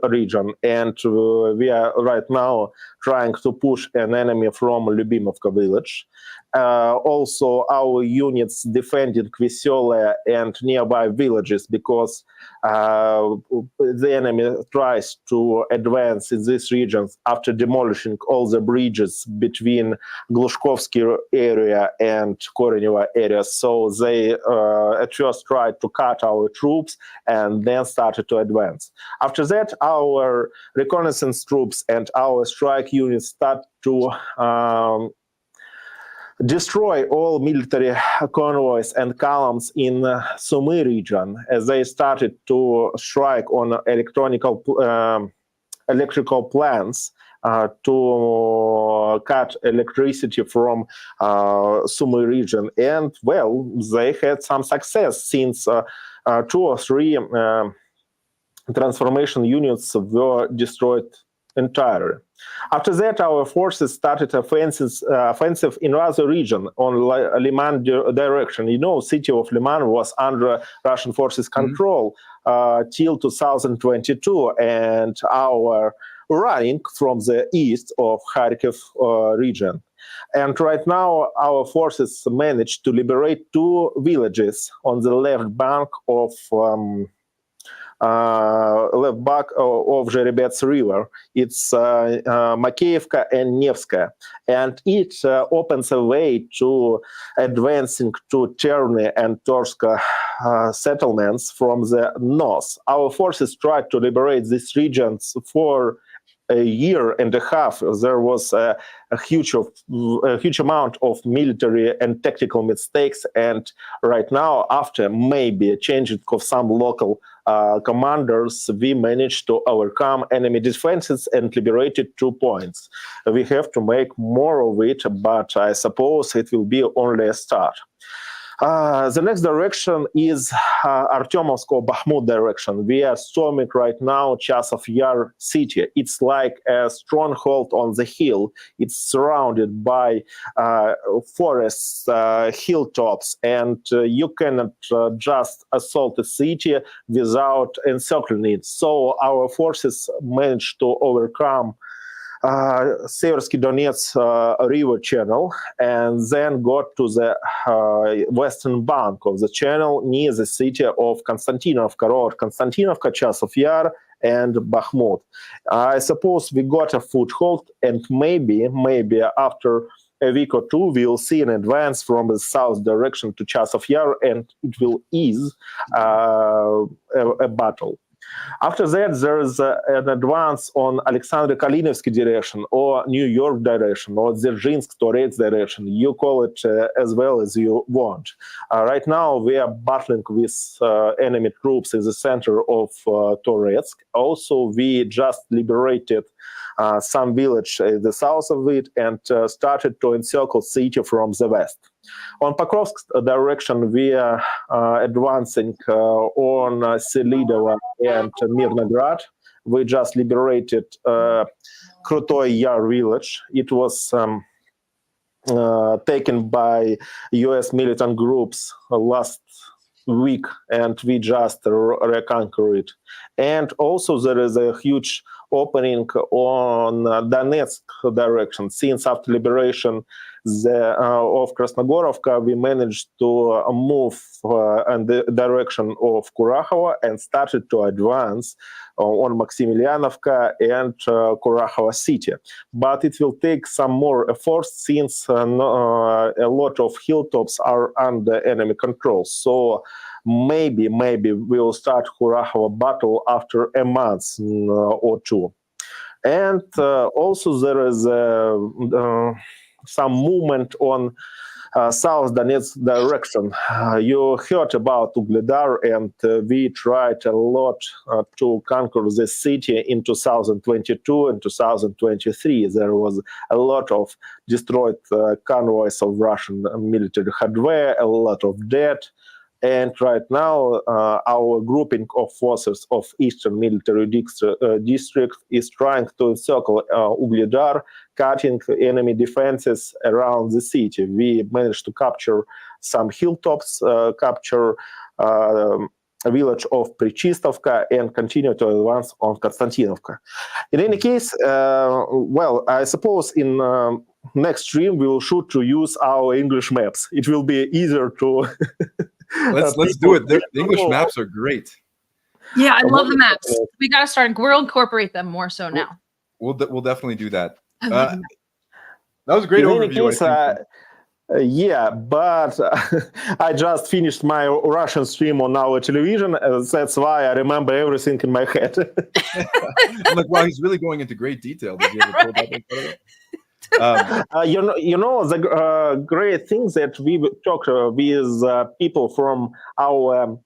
region, and we are right now trying to push an enemy from Lyubimovka village. Also, our units defending Kvisele and nearby villages because the enemy tries to advance in these regions after demolishing all the bridges between Glushkovsky area and Koreneva area. So they at first tried to cut our troops and then started to advance. After that, our reconnaissance troops and our strike units start to destroy all military convoys and columns in Sumy region, as they started to strike on electrical plants to cut electricity from Sumy region. And, well, they had some success, since 2 or 3 transformation units were destroyed entirely. After that, our forces started offensive in other region on Liman direction. You know, city of Liman was under Russian forces' control till 2022, and our running from the east of Kharkiv region. And right now, our forces managed to liberate 2 villages on the left bank of Zherebets River. It's Makeivka and Nevska, and it opens a way to advancing to Cherny and Torsk settlements from the north. Our forces tried to liberate these regions for a year and a half. There was a huge amount of military and tactical mistakes, and right now, after maybe changing of some local commanders, we managed to overcome enemy defenses and liberated 2 points. We have to make more of it, but I suppose it will be only a start. The next direction is Artyomovsk or Bakhmut direction. We are storming right now Chasov Yar city. It's like a stronghold on the hill. It's surrounded by forests, hilltops, and you cannot just assault a city without encircling it. So our forces managed to overcome Seversky Donets river channel, and then got to the western bank of the channel near the city of Konstantinovka, or Konstantinovka, Chasov Yar, and Bakhmut. I suppose we got a foothold, and maybe after a week or 2, we'll see an advance from the south direction to Chasov Yar, and it will ease a battle. After that, there is an advance on Alexander Kalinowski direction, or New York direction, or Dzerzhinsk Torets direction. You call it as well as you want. Right now, we are battling with enemy troops in the center of Toretsk. Also, we just liberated some village in the south of it and started to encircle city from the west. On Pokrovsk direction, we are advancing on Selidova and Mirnograd. We just liberated Krutoy Yar village. It was taken by U.S. militant groups last week, and we just reconquer it. And also there is a huge opening on Donetsk direction. Since after liberation of Krasnogorovka, we managed to move in the direction of Kurakhova and started to advance on Maximilianovka and Kurakhova city. But it will take some more effort, since a lot of hilltops are under enemy control. So maybe we will start Kurakhova battle after a month or 2. And also there is some movement on South Donetsk direction. You heard about Ugledar, and we tried a lot to conquer the city in 2022 and 2023. There was a lot of destroyed convoys of Russian military hardware, a lot of debt. And right now, our grouping of forces of Eastern Military District is trying to encircle Ugledar, cutting enemy defenses around the city. We managed to capture some hilltops, capture a village of Prichistovka, and continue to advance on Konstantinovka. In any case, well, I suppose in next stream we will shoot to use our English maps. It will be easier to... Let's do it. The English maps are great. Yeah, I love the maps. We got to start. We'll incorporate them more so now. We'll definitely do that. That was a great overview. Case, yeah, but I just finished my Russian stream on our television. That's why I remember everything in my head. I'm like, wow, he's really going into great detail. Did you ever pull that? The great thing that we talked with people from our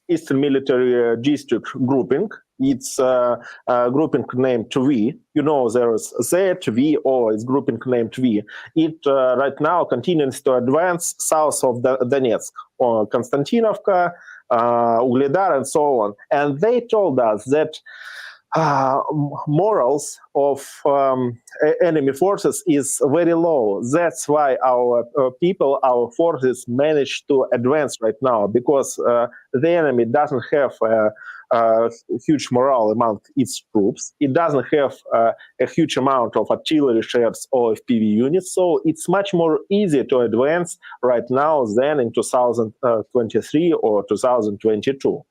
Eastern Military District grouping. It's a grouping named V. There is Z, V, or it's grouping named V. It right now continues to advance south of Donetsk, or Konstantinovka, Ugledar, and so on. And they told us that morals of enemy forces is very low. That's why our people, our forces manage to advance right now, because the enemy doesn't have a huge morale among its troops. It doesn't have a huge amount of artillery shares or FPV units, so it's much more easy to advance right now than in 2023 or 2022.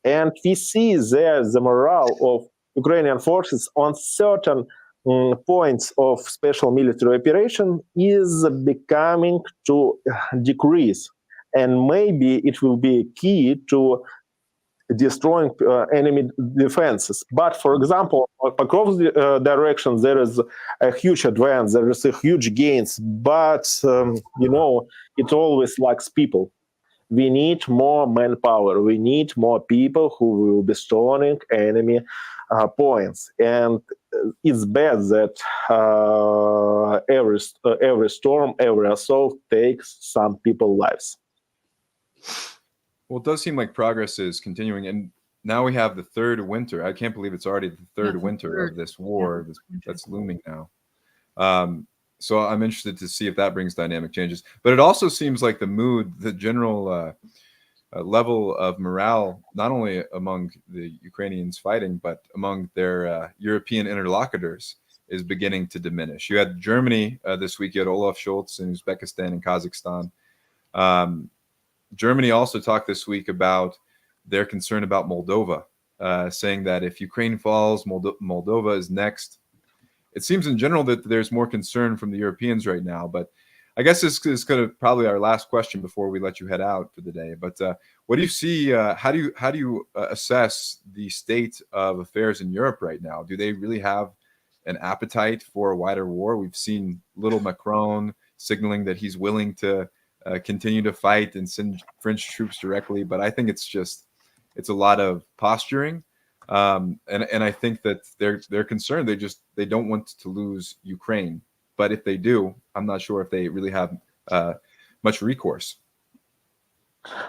And we see there the morale of Ukrainian forces on certain points of special military operation is becoming to decrease. And maybe it will be a key to destroying enemy defenses. But for example, across the direction, there is a huge advance, there is a huge gains, but it always lacks people. We need more manpower. We need more people who will be storming enemy points. And it's bad that every storm, every assault takes some people's lives. Well, it does seem like progress is continuing, and now we have the third winter. I can't believe it's already the third winter of this war that's looming now. So I'm interested to see if that brings dynamic changes. But it also seems like the mood, the general level of morale, not only among the Ukrainians fighting, but among their European interlocutors, is beginning to diminish. You had Germany this week. You had Olaf Scholz in Uzbekistan and Kazakhstan. Germany also talked this week about their concern about Moldova, saying that if Ukraine falls, Moldova is next. It seems in general that there's more concern from the Europeans right now, but I guess this is kind of probably our last question before we let you head out for the day. But what do you see? How do you assess the state of affairs in Europe right now? Do they really have an appetite for a wider war? We've seen little Macron signaling that he's willing to continue to fight and send French troops directly, but I think it's a lot of posturing. And I think that they're concerned. They don't want to lose Ukraine, but if they do, I'm not sure if they really have much recourse.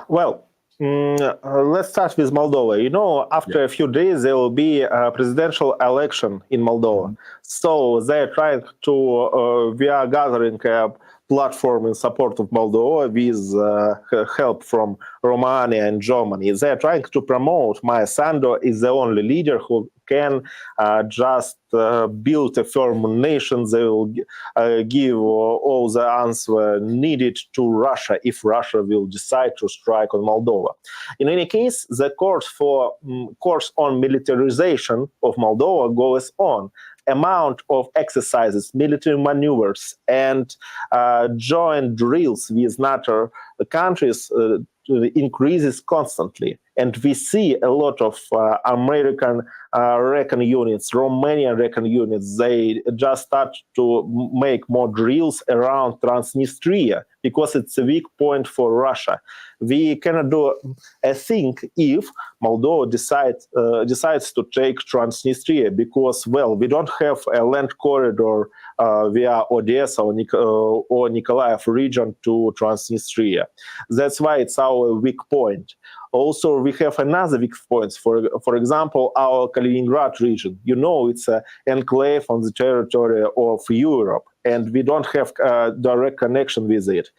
Well, let's start with Moldova. After a few days there will be a presidential election in Moldova. Mm-hmm. So they're trying to we are gathering a platform in support of Moldova with help from Romania and Germany. They're trying to promote Maia Sandu is the only leader who can just build a firm nation. They will give all the answer needed to Russia if Russia will decide to strike on Moldova. In any case, the course on militarization of Moldova goes on. Amount of exercises, military maneuvers, and joint drills with NATO countries increases constantly. And we see a lot of American recon units, Romanian recon units, they just start to make more drills around Transnistria because it's a weak point for Russia. We cannot do a thing if Moldova decides to take Transnistria because, well, we don't have a land corridor via Odessa or Nikolaev region to Transnistria. That's why it's our weak point. Also, we have another weak point. For example, our Kaliningrad region. It's an enclave on the territory of Europe, and we don't have a direct connection with it.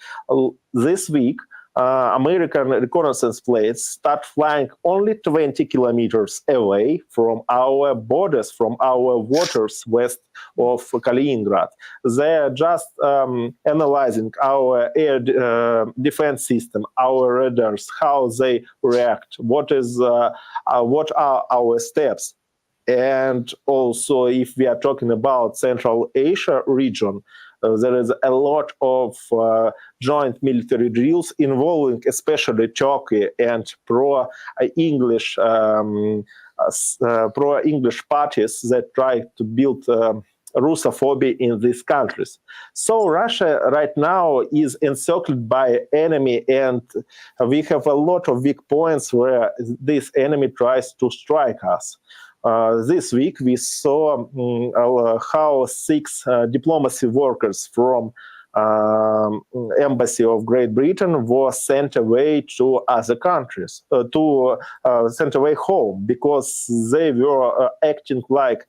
This week, American reconnaissance planes start flying only 20 kilometers away from our borders, from our waters west of Kaliningrad. They are just analyzing our air defense system, our radars, how they react, what are our steps. And also, if we are talking about Central Asia region, there is a lot of joint military drills involving especially Turkey and pro-English parties that try to build Russophobia in these countries. So Russia right now is encircled by enemy, and we have a lot of weak points where this enemy tries to strike us. This week we saw how 6 diplomacy workers from embassy of Great Britain were sent away to other countries, sent away home because they were acting like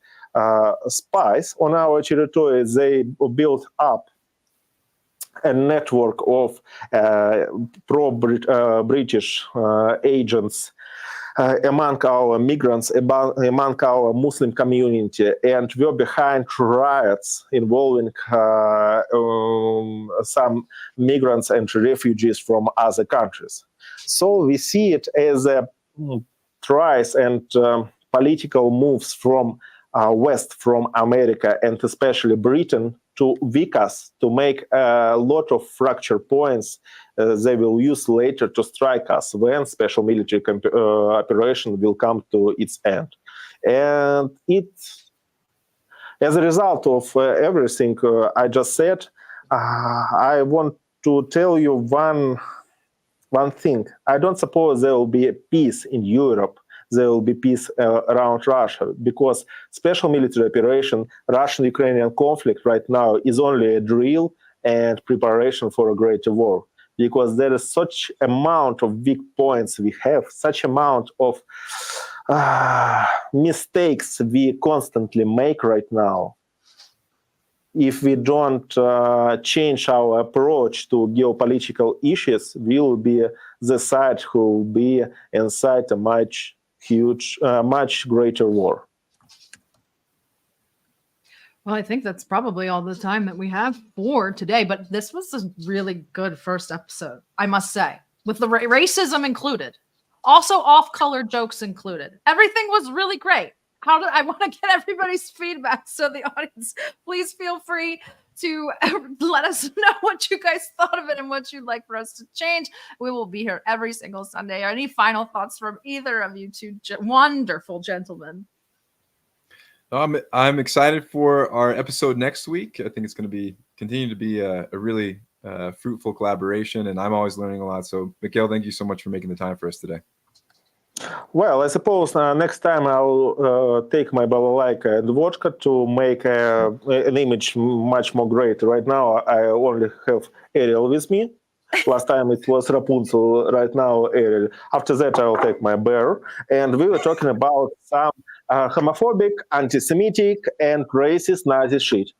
spies on our territory. They built up a network of pro-British agents among our migrants, among our Muslim community, and we're behind riots involving some migrants and refugees from other countries. So we see it as a tries and political moves from West, from America, and especially Britain, to weaken us, to make a lot of fracture points they will use later to strike us when special military operation will come to its end. And as a result of everything I just said, I want to tell you one thing. I don't suppose there will be a peace in Europe. There will be peace around Russia, because special military operation, Russian-Ukrainian conflict right now is only a drill and preparation for a greater war, because there is such amount of weak points we have, such amount of mistakes we constantly make right now. If we don't change our approach to geopolitical issues, we will be the side who will be inside a much greater war. Well, I think that's probably all the time that we have for today, but this was a really good first episode, I must say, with the racism included, also off-color jokes included. Everything was really great. I want to get everybody's feedback, so the audience, please feel free to let us know what you guys thought of it and what you'd like for us to change. We will be here every single Sunday. Any final thoughts from either of you two wonderful gentlemen? I'm excited for our episode next week. I think it's going to continue to be a really fruitful collaboration, and I'm always learning a lot. So, Mikhail, thank you so much for making the time for us today. Well, I suppose next time I'll take my balalaika and vodka to make an image much more great. Right now, I only have Ariel with me. Last time it was Rapunzel. Right now, Ariel. After that, I'll take my bear. And we were talking about some homophobic, anti-Semitic, and racist Nazi shit.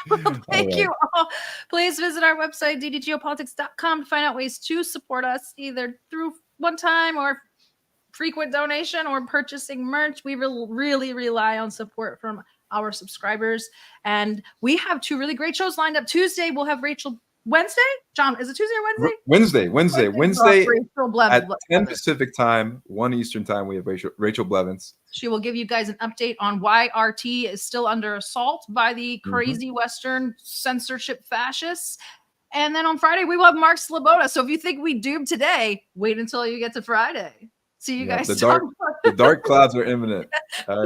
Well, thank you all. Please visit our website, DDGeopolitics.com, to find out ways to support us, either through one-time or frequent donation or purchasing merch. We really rely on support from our subscribers, and we have 2 really great shows lined up. Tuesday we'll have Rachel. Wednesday, John, is it Tuesday or Wednesday? Wednesday at 10 Pacific time, 1 Eastern time. We have Rachel Blevins. She will give you guys an update on why RT is still under assault by the crazy Western censorship fascists. And then on Friday, we will have Mark Sloboda. So if you think we doomed today, wait until you get to Friday. See you guys. The dark clouds are imminent.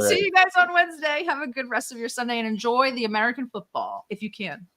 See you guys on Wednesday. Have a good rest of your Sunday and enjoy the American football if you can.